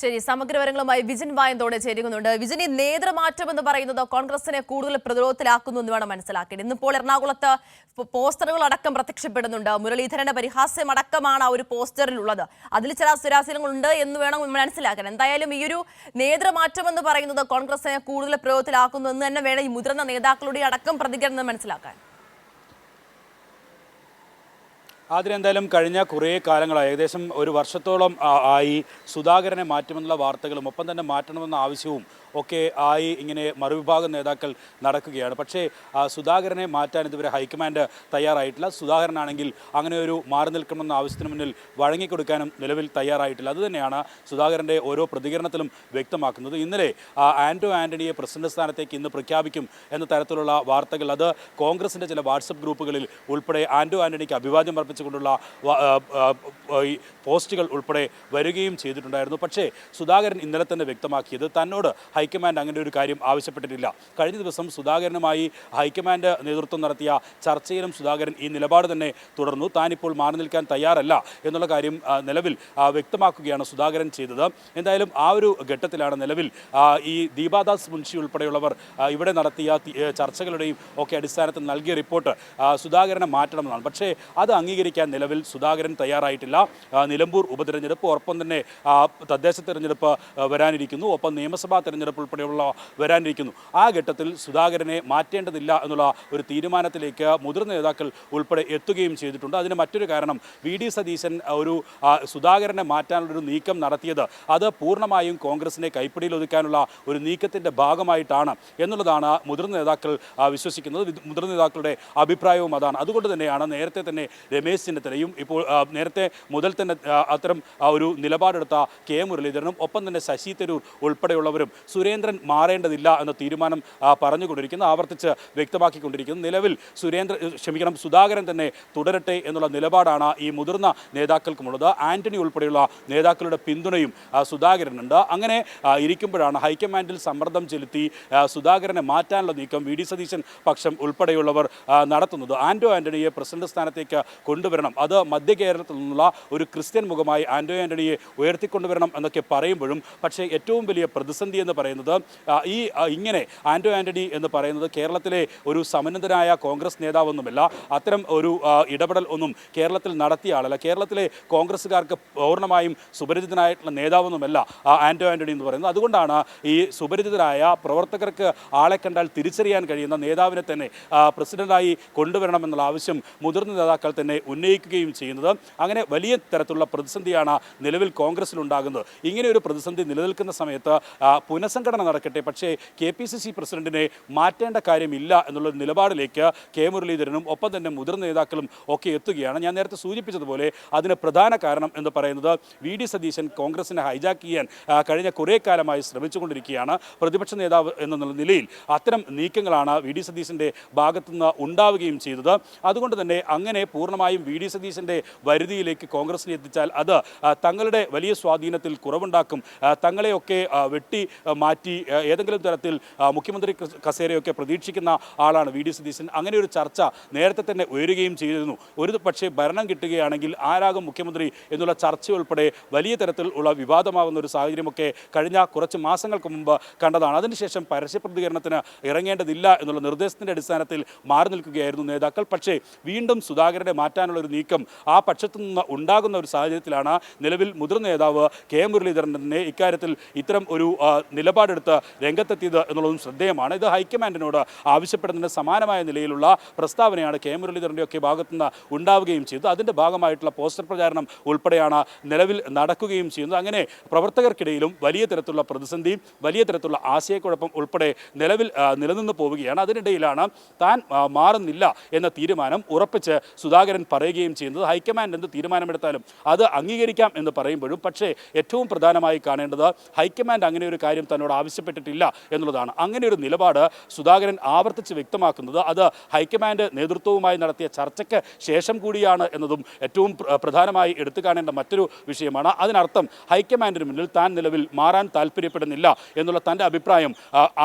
ശരി, സമഗ്രവിവരങ്ങളുമായി വിജിൻ വായന്തോടെ ചേരുന്നുണ്ട്. വിജിൻ, ഈ നേതൃമാറ്റം എന്ന് പറയുന്നത് കോൺഗ്രസിനെ കൂടുതൽ പ്രതിരോധത്തിലാക്കുന്നു എന്ന് വേണം മനസ്സിലാക്കേണ്ടത്. ഇന്നിപ്പോൾ എറണാകുളത്ത് പോസ്റ്ററുകൾ അടക്കം പ്രത്യക്ഷപ്പെടുന്നുണ്ട്. മുരളീധരന്റെ പരിഹാസ്യം അടക്കമാണ് ആ ഒരു പോസ്റ്ററിലുള്ളത്. അതിൽ ചില സ്ഥിരാശീലങ്ങളുണ്ട് എന്ന് വേണം മനസ്സിലാക്കാൻ. എന്തായാലും ഈ ഒരു നേതൃമാറ്റം എന്ന് പറയുന്നത് കോൺഗ്രസിനെ കൂടുതൽ പ്രതിരോധത്തിലാക്കുന്നു എന്ന് തന്നെ വേണം ഈ മുതിർന്ന നേതാക്കളുടെ അടക്കം പ്രതികരണം മനസ്സിലാക്കാൻ. അതിനെന്തായാലും കഴിഞ്ഞ കുറേ കാലങ്ങളായി, ഏകദേശം ഒരു വർഷത്തോളം ആയി സുധാകരനെ മാറ്റുമെന്നുള്ള വാർത്തകളും ഒപ്പം തന്നെ മാറ്റണമെന്ന ആവശ്യവും ഒക്കെ ആയി ഇങ്ങനെ മറുവിഭാഗം നേതാക്കൾ നടക്കുകയാണ്. പക്ഷേ സുധാകരനെ മാറ്റാൻ ഇതുവരെ ഹൈക്കമാൻഡ് തയ്യാറായിട്ടില്ല. സുധാകരനാണെങ്കിൽ അങ്ങനെ ഒരു മാറി നിൽക്കണമെന്ന ആവശ്യത്തിന് മുന്നിൽ വഴങ്ങിക്കൊടുക്കാനും നിലവിൽ തയ്യാറായിട്ടില്ല. അതുതന്നെയാണ് സുധാകരൻ്റെ ഓരോ പ്രതികരണത്തിലും വ്യക്തമാക്കുന്നത്. ഇന്നലെ ആൻ്റണിയെ പ്രസിഡന്റ് സ്ഥാനത്തേക്ക് ഇന്ന് പ്രഖ്യാപിക്കും എന്ന തരത്തിലുള്ള വാർത്തകൾ അത് കോൺഗ്രസിൻ്റെ ചില വാട്സപ്പ് ഗ്രൂപ്പുകളിൽ ഉൾപ്പെടെ ആൻ്റണിക്ക് അഭിവാദ്യം അർപ്പിച്ചുകൊണ്ടുള്ള പോസ്റ്റുകൾ ഉൾപ്പെടെ വരികയും ചെയ്തിട്ടുണ്ടായിരുന്നു. പക്ഷേ സുധാകരൻ ഇന്നലെ തന്നെ വ്യക്തമാക്കിയത് തന്നോട് ഹൈക്കമാൻഡ് അങ്ങനെ ഒരു കാര്യം ആവശ്യപ്പെട്ടിട്ടില്ല. കഴിഞ്ഞ ദിവസം സുധാകരനുമായി ഹൈക്കമാൻഡ് നേതൃത്വം നടത്തിയ ചർച്ചയിലും സുധാകരൻ ഈ നിലപാട് തന്നെ തുടർന്നു. താനിപ്പോൾ മാറി നിൽക്കാൻ തയ്യാറല്ല എന്നുള്ള കാര്യം നിലവിൽ വ്യക്തമാക്കുകയാണ് സുധാകരൻ ചെയ്തത്. എന്തായാലും ആ ഒരു ഘട്ടത്തിലാണ് നിലവിൽ ഈ ദീപാദാസ് മുൻഷി ഉൾപ്പെടെയുള്ളവർ ഇവിടെ നടത്തിയ ചർച്ചകളുടെയും ഒക്കെ അടിസ്ഥാനത്തിൽ നൽകിയ റിപ്പോർട്ട് സുധാകരനെ മാറ്റണമെന്നാണ്. പക്ഷേ അത് അംഗീകരിക്കാൻ നിലവിൽ സുധാകരൻ തയ്യാറായിട്ടില്ല. നിലമ്പൂർ ഉപതെരഞ്ഞെടുപ്പ്, ഒപ്പം തന്നെ തദ്ദേശ തെരഞ്ഞെടുപ്പ് വരാനിരിക്കുന്നു, ഒപ്പം നിയമസഭാ തെരഞ്ഞെടുപ്പ് ഉൾപ്പെടെയുള്ള വരാനിരിക്കുന്നു. ആ ഘട്ടത്തിൽ സുധാകരനെ മാറ്റേണ്ടതില്ല എന്നുള്ള ഒരു തീരുമാനത്തിലേക്ക് മുതിർന്ന നേതാക്കൾ ഉൾപ്പെടെ എത്തുകയും ചെയ്തിട്ടുണ്ട്. അതിന് മറ്റൊരു കാരണം വി ഡി സതീശൻ ഒരു സുധാകരനെ മാറ്റാനുള്ളൊരു നീക്കം നടത്തിയത് അത് പൂർണ്ണമായും കോൺഗ്രസിനെ കൈപ്പിടിയിൽ ഒതുക്കാനുള്ള ഒരു നീക്കത്തിൻ്റെ ഭാഗമായിട്ടാണ് എന്നുള്ളതാണ് മുതിർന്ന നേതാക്കൾ വിശ്വസിക്കുന്നത്. മുതിർന്ന നേതാക്കളുടെ അഭിപ്രായവും അതാണ്. അതുകൊണ്ട് തന്നെയാണ് നേരത്തെ തന്നെ രമേശ് ചെന്നിത്തലയും ഇപ്പോൾ നേരത്തെ മുതൽ തന്നെ അത്തരം ഒരു നിലപാടെടുത്ത കെ മുരളീധരനും ഒപ്പം തന്നെ ശശി തരൂർ ഉൾപ്പെടെയുള്ളവരും സുരേന്ദ്രൻ മാറേണ്ടതില്ല എന്ന തീരുമാനം പറഞ്ഞുകൊണ്ടിരിക്കുന്നു, ആവർത്തിച്ച് വ്യക്തമാക്കിക്കൊണ്ടിരിക്കുന്നു. നിലവിൽ സുധാകരൻ തന്നെ തുടരട്ടെ എന്നുള്ള നിലപാടാണ് ഈ മുതിർന്ന നേതാക്കൾക്കുമുള്ളത്. ആൻ്റണി ഉൾപ്പെടെയുള്ള നേതാക്കളുടെ പിന്തുണയും സുധാകരനുണ്ട്. അങ്ങനെ ഇരിക്കുമ്പോഴാണ് ഹൈക്കമാൻഡിൽ സമ്മർദ്ദം ചെലുത്തി സുധാകരനെ മാറ്റാനുള്ള നീക്കം വി ഡി സതീശൻ പക്ഷം ഉൾപ്പെടെയുള്ളവർ നടത്തുന്നത്. ആൻ്റണിയെ പ്രസിഡന്റ് സ്ഥാനത്തേക്ക് കൊണ്ടുവരണം, അത് മധ്യ കേരളത്തിൽ നിന്നുള്ള ഒരു ക്രിസ്ത്യൻ മുഖമായി ആൻ്റണിയെ ഉയർത്തിക്കൊണ്ടുവരണം എന്നൊക്കെ പറയുമ്പോഴും പക്ഷേ ഏറ്റവും വലിയ പ്രതിസന്ധി എന്ന് പറയുന്നത് ഇങ്ങനെ ആൻ്റണി എന്ന് പറയുന്നത് കേരളത്തിലെ ഒരു സമന്നതനായ കോൺഗ്രസ് നേതാവൊന്നുമല്ല. അത്തരം ഒരു ഇടപെടൽ ഒന്നും കേരളത്തിൽ നടത്തിയ ആളല്ല. കേരളത്തിലെ കോൺഗ്രസ്സുകാർക്ക് പൂർണ്ണമായും സുപരിചിതനായിട്ടുള്ള നേതാവൊന്നുമല്ല ആൻ്റണി എന്ന് പറയുന്നത്. അതുകൊണ്ടാണ് ഈ സുപരിചിതരായ പ്രവർത്തകർക്ക് ആളെ കണ്ടാൽ തിരിച്ചറിയാൻ കഴിയുന്ന നേതാവിനെ തന്നെ പ്രസിഡന്റായി കൊണ്ടുവരണമെന്നുള്ള ആവശ്യം മുതിർന്ന നേതാക്കൾ തന്നെ ഉന്നയിക്കുകയും ചെയ്യുന്നത്. അങ്ങനെ വലിയ തരത്തിലുള്ള പ്രതിസന്ധിയാണ് നിലവിൽ കോൺഗ്രസിലുണ്ടാകുന്നത്. ഇങ്ങനെ ഒരു പ്രതിസന്ധി നിലനിൽക്കുന്ന സമയത്ത് പുനഃസംഘടന നടക്കട്ടെ, പക്ഷേ KPCC പ്രസിഡന്റിനെ മാറ്റേണ്ട കാര്യമില്ല എന്നുള്ള നിലപാടിലേക്ക് കെ മുരളീധരനും ഒപ്പം തന്നെ മുതിർന്ന നേതാക്കളും ഒക്കെ എത്തുകയാണ്. ഞാൻ നേരത്തെ സൂചിപ്പിച്ചതുപോലെ അതിന് പ്രധാന കാരണം എന്ന് പറയുന്നത് വി ഡി സതീശൻ കോൺഗ്രസിനെ ഹൈജാക്ക് ചെയ്യാൻ കഴിഞ്ഞ കുറേ കാലമായി ശ്രമിച്ചുകൊണ്ടിരിക്കുകയാണ്. പ്രതിപക്ഷ നേതാവ് എന്ന നിലയിൽ അത്തരം നീക്കങ്ങളാണ് വി ഡി സതീശൻ്റെ ഭാഗത്തുനിന്ന് ഉണ്ടാവുകയും ചെയ്തത്. അതുകൊണ്ട് തന്നെ അങ്ങനെ പൂർണ്ണമായും വി ഡി സതീശൻ്റെ വരുതിയിലേക്ക് കോൺഗ്രസിനെ എത്തിച്ചാൽ അത് തങ്ങളുടെ വലിയ സ്വാധീനത്തിൽ കുറവുണ്ടാക്കും. തങ്ങളെയൊക്കെ വെട്ടി മാറ്റി ഏതെങ്കിലും തരത്തിൽ മുഖ്യമന്ത്രി കസേരയൊക്കെ പ്രതീക്ഷിക്കുന്ന ആളാണ് വി ഡി സതീശൻ. അങ്ങനെ ഒരു ചർച്ച നേരത്തെ തന്നെ ഉയരുകയും ചെയ്തിരുന്നു. ഒരു പക്ഷേ ഭരണം കിട്ടുകയാണെങ്കിൽ ആരാകും മുഖ്യമന്ത്രി എന്നുള്ള ചർച്ച ഉൾപ്പെടെ വലിയ തരത്തിൽ ഉള്ള വിവാദമാകുന്ന ഒരു സാഹചര്യമൊക്കെ കഴിഞ്ഞ കുറച്ച് മാസങ്ങൾക്ക് മുമ്പ് കണ്ടതാണ്. അതിനുശേഷം പരസ്യ പ്രതികരണത്തിന് ഇറങ്ങേണ്ടതില്ല എന്നുള്ള നിർദ്ദേശത്തിൻ്റെ അടിസ്ഥാനത്തിൽ മാറി നിൽക്കുകയായിരുന്നു നേതാക്കൾ. പക്ഷേ വീണ്ടും സുധാകരനെ മാറ്റാനുള്ള ഒരു നീക്കം ആ പക്ഷത്തു നിന്ന് ഉണ്ടാകുന്ന ഒരു സാഹചര്യത്തിലാണ് നിലവിൽ മുതിർന്ന നേതാവ് കെ മുരളീധരൻ തന്നെ ഇക്കാര്യത്തിൽ ഇത്തരം ഒരു നിലപാടെടുത്ത് രംഗത്തെത്തിയത് എന്നുള്ളതും ശ്രദ്ധേയമാണ്. ഇത് ഹൈക്കമാൻഡിനോട് ആവശ്യപ്പെടുന്നതിന് സമാനമായ നിലയിലുള്ള പ്രസ്താവനയാണ് കെ മുരളീധരൻ്റെയൊക്കെ ഭാഗത്തുനിന്ന് ഉണ്ടാവുകയും ചെയ്തത്. അതിൻ്റെ ഭാഗമായിട്ടുള്ള പോസ്റ്റർ പ്രചാരണം ഉൾപ്പെടെയാണ് നിലവിൽ നടക്കുകയും ചെയ്യുന്നത്. അങ്ങനെ പ്രവർത്തകർക്കിടയിലും വലിയ തരത്തിലുള്ള പ്രതിസന്ധിയും വലിയ തരത്തിലുള്ള ആശയക്കുഴപ്പം ഉൾപ്പെടെ നിലവിൽ നിലനിന്ന് പോവുകയാണ്. അതിനിടയിലാണ് താൻ മാറുന്നില്ല എന്ന തീരുമാനം ഉറപ്പിച്ച് സുധാകരൻ പറയുകയും ചെയ്യുന്നത്. ഹൈക്കമാൻഡ് എന്ത് തീരുമാനമെടുത്താലും അത് അംഗീകരിക്കാം എന്ന് പറയുമ്പോഴും പക്ഷേ ഏറ്റവും പ്രധാനമായി കാണേണ്ടത് ഹൈക്കമാൻഡ് അങ്ങനെ ഒരു കാര്യം തന്നോട് ആവശ്യപ്പെട്ടിട്ടില്ല എന്നുള്ളതാണ്. അങ്ങനെ ഒരു നിലപാട് സുധാകരൻ ആവർത്തിച്ച് വ്യക്തമാക്കുന്നത് അത് ഹൈക്കമാൻഡ് നേതൃത്വവുമായി നടത്തിയ ചർച്ചയ്ക്ക് ശേഷം കൂടിയാണ് എന്നതും ഏറ്റവും പ്രധാനമായി എടുത്തു കാണേണ്ട മറ്റൊരു വിഷയമാണ്. അതിനർത്ഥം ഹൈക്കമാൻഡിന് മുന്നിൽ താൻ നിലവിൽ മാറാൻ താല്പര്യപ്പെടുന്നില്ല എന്നുള്ള തൻ്റെ അഭിപ്രായം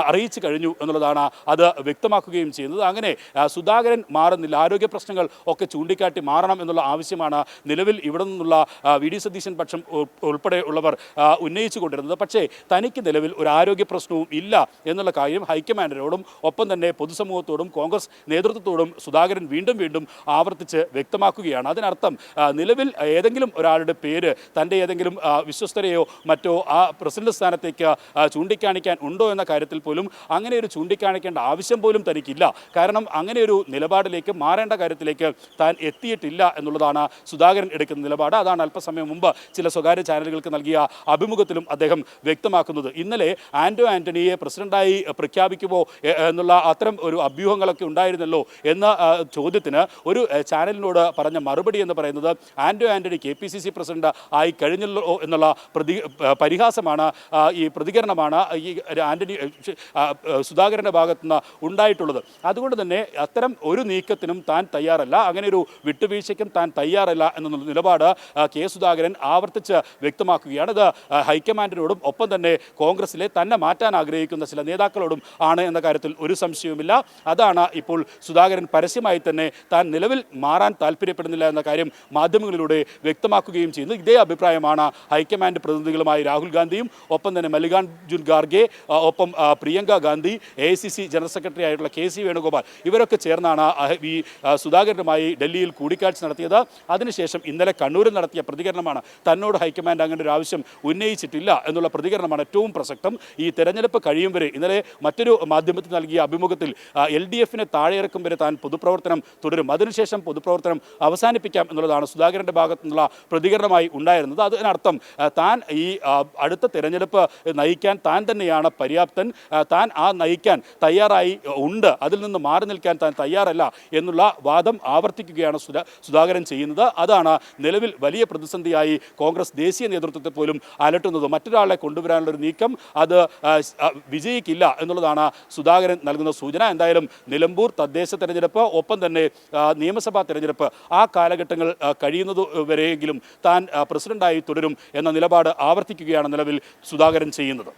അറിയിച്ചു കഴിഞ്ഞു എന്നുള്ളതാണ് അത് വ്യക്തമാക്കുകയും ചെയ്യുന്നത്. അങ്ങനെ സുധാകരൻ മാറുന്നില്ല, ആരോഗ്യ പ്രശ്നങ്ങൾ ഒക്കെ ചൂണ്ടിക്കാട്ടി പാർട്ടി മാറണം എന്നുള്ള ആവശ്യമാണ് നിലവിൽ ഇവിടെ നിന്നുള്ള വി ഡി സതീശൻ പക്ഷം ഉൾപ്പെടെയുള്ളവർ ഉന്നയിച്ചു കൊണ്ടിരുന്നത്. പക്ഷേ തനിക്ക് നിലവിൽ ഒരു ആരോഗ്യ പ്രശ്നവും ഇല്ല എന്നുള്ള കാര്യം ഹൈക്കമാൻഡിനോടും ഒപ്പം തന്നെ പൊതുസമൂഹത്തോടും കോൺഗ്രസ് നേതൃത്വത്തോടും സുധാകരൻ വീണ്ടും വീണ്ടും ആവർത്തിച്ച് വ്യക്തമാക്കുകയാണ്. അതിനർത്ഥം നിലവിൽ ഏതെങ്കിലും ഒരാളുടെ പേര് തൻ്റെ ഏതെങ്കിലും വിശ്വസ്തരെയോ മറ്റോ ആ പ്രസിഡന്റ് സ്ഥാനത്തേക്ക് ചൂണ്ടിക്കാണിക്കാൻ ഉണ്ടോ എന്ന കാര്യത്തിൽ പോലും അങ്ങനെ ഒരു ചൂണ്ടിക്കാണിക്കേണ്ട ആവശ്യം പോലും തനിക്കില്ല. കാരണം അങ്ങനെ ഒരു നിലപാടിലേക്ക് മാറേണ്ട കാര്യത്തിലേക്ക് താൻ എത്തിയിട്ടില്ല എന്നുള്ളതാണ് സുധാകരൻ എടുക്കുന്ന നിലപാട്. അതാണ് അല്പസമയം മുമ്പ് ചില സ്വകാര്യ ചാനലുകൾക്ക് നൽകിയ അഭിമുഖത്തിലും അദ്ദേഹം വ്യക്തമാക്കുന്നത്. ഇന്നലെ ആന്റണിയെ പ്രസിഡന്റായി പ്രഖ്യാപിക്കുമോ എന്നുള്ള അത്തരം ഒരു അഭ്യൂഹങ്ങളൊക്കെ ഉണ്ടായിരുന്നല്ലോ എന്ന ചോദ്യത്തിന് ഒരു ചാനലിനോട് പറഞ്ഞ മറുപടി എന്ന് പറയുന്നത് ആന്റണി KPCC പ്രസിഡന്റ് ആയി കഴിഞ്ഞല്ലോ എന്നുള്ള പരിഹാസമാണ്, ഈ പ്രതികരണമാണ് ഈ സുധാകരൻ്റെ ഭാഗത്തുനിന്ന് ഉണ്ടായിട്ടുള്ളത്. അതുകൊണ്ട് തന്നെ അത്തരം ഒരു നീക്കത്തിനും താൻ തയ്യാറല്ല, അങ്ങനെ ഒരു വിട്ടുവീഴ്ചയ്ക്കും താൻ തയ്യാറല്ല എന്ന നിലപാട് കെ സുധാകരൻ ആവർത്തിച്ച് വ്യക്തമാക്കുകയാണ്. ഇത് ഹൈക്കമാൻഡിനോടും ഒപ്പം തന്നെ കോൺഗ്രസിലെ തന്നെ മാറ്റാൻ ആഗ്രഹിക്കുന്ന ചില നേതാക്കളോടും ആണ് എന്ന കാര്യത്തിൽ ഒരു സംശയവുമില്ല. അതാണ് ഇപ്പോൾ സുധാകരൻ പരസ്യമായി തന്നെ താൻ നിലവിൽ മാറാൻ താല്പര്യപ്പെടുന്നില്ല എന്ന കാര്യം മാധ്യമങ്ങളിലൂടെ വ്യക്തമാക്കുകയും ചെയ്യുന്നു. ഇതേ അഭിപ്രായമാണ് ഹൈക്കമാൻഡ് പ്രതിനിധികളുമായി രാഹുൽ ഗാന്ധിയും ഒപ്പം തന്നെ മല്ലികാർജുൻ ഖാർഗെ ഒപ്പം Priyanka Gandhi AICC general secretary ആയിട്ടുള്ള KC വേണുഗോപാൽ ഇവരൊക്കെ ചേർന്നാണ് ഈ സുധാകരനുമായി ഡൽഹിയിൽ കൂടിക്കാഴ്ച നടത്തിയത്. അതിനുശേഷം ഇന്നലെ കണ്ണൂരിൽ നടത്തിയ പ്രതികരണമാണ് തന്നോട് ഹൈക്കമാൻഡ് അങ്ങനെ ഒരു ആവശ്യം ഉന്നയിച്ചിട്ടില്ല എന്നുള്ള പ്രതികരണമാണ് ഏറ്റവും പ്രസക്തം. ഈ തെരഞ്ഞെടുപ്പ് കഴിയും വരെ ഇന്നലെ മറ്റൊരു മാധ്യമത്തിൽ നൽകിയ അഭിമുഖത്തിൽ LDFനെ താഴെയിറക്കും വരെ താൻ പൊതുപ്രവർത്തനം തുടരും, അതിനുശേഷം പൊതുപ്രവർത്തനം അവസാനിപ്പിക്കാം എന്നുള്ളതാണ് സുധാകരൻ്റെ ഭാഗത്തു നിന്നുള്ള പ്രതികരണമായി ഉണ്ടായിരുന്നത്. അതിനർത്ഥം താൻ ഈ അടുത്ത തെരഞ്ഞെടുപ്പ് നയിക്കാൻ താൻ തന്നെയാണ് പര്യാപ്തൻ, താൻ നയിക്കാൻ തയ്യാറായി ഉണ്ട്, അതിൽ നിന്ന് മാറി നിൽക്കാൻ താൻ തയ്യാറല്ല എന്നുള്ള വാദം ആവർത്തിക്കുകയാണ് സുധാകരൻ ചെയ്യുന്നത്. അതാണ് നിലവിൽ വലിയ പ്രതിസന്ധിയായി കോൺഗ്രസ് ദേശീയ നേതൃത്വത്തെ പോലും അലട്ടുന്നത്. മറ്റൊരാളെ കൊണ്ടുവരാനുള്ളൊരു നീക്കം അത് വിജയിക്കില്ല എന്നുള്ളതാണ് സുധാകരൻ നൽകുന്ന സൂചന. എന്തായാലും നിലമ്പൂർ തദ്ദേശ തെരഞ്ഞെടുപ്പ് ഒപ്പം തന്നെ നിയമസഭാ തെരഞ്ഞെടുപ്പ് ആ കാലഘട്ടങ്ങൾ കഴിയുന്നത് വരെയെങ്കിലും താൻ പ്രസിഡന്റായി തുടരും എന്ന നിലപാട് ആവർത്തിക്കുകയാണ് നിലവിൽ സുധാകരൻ ചെയ്യുന്നത്.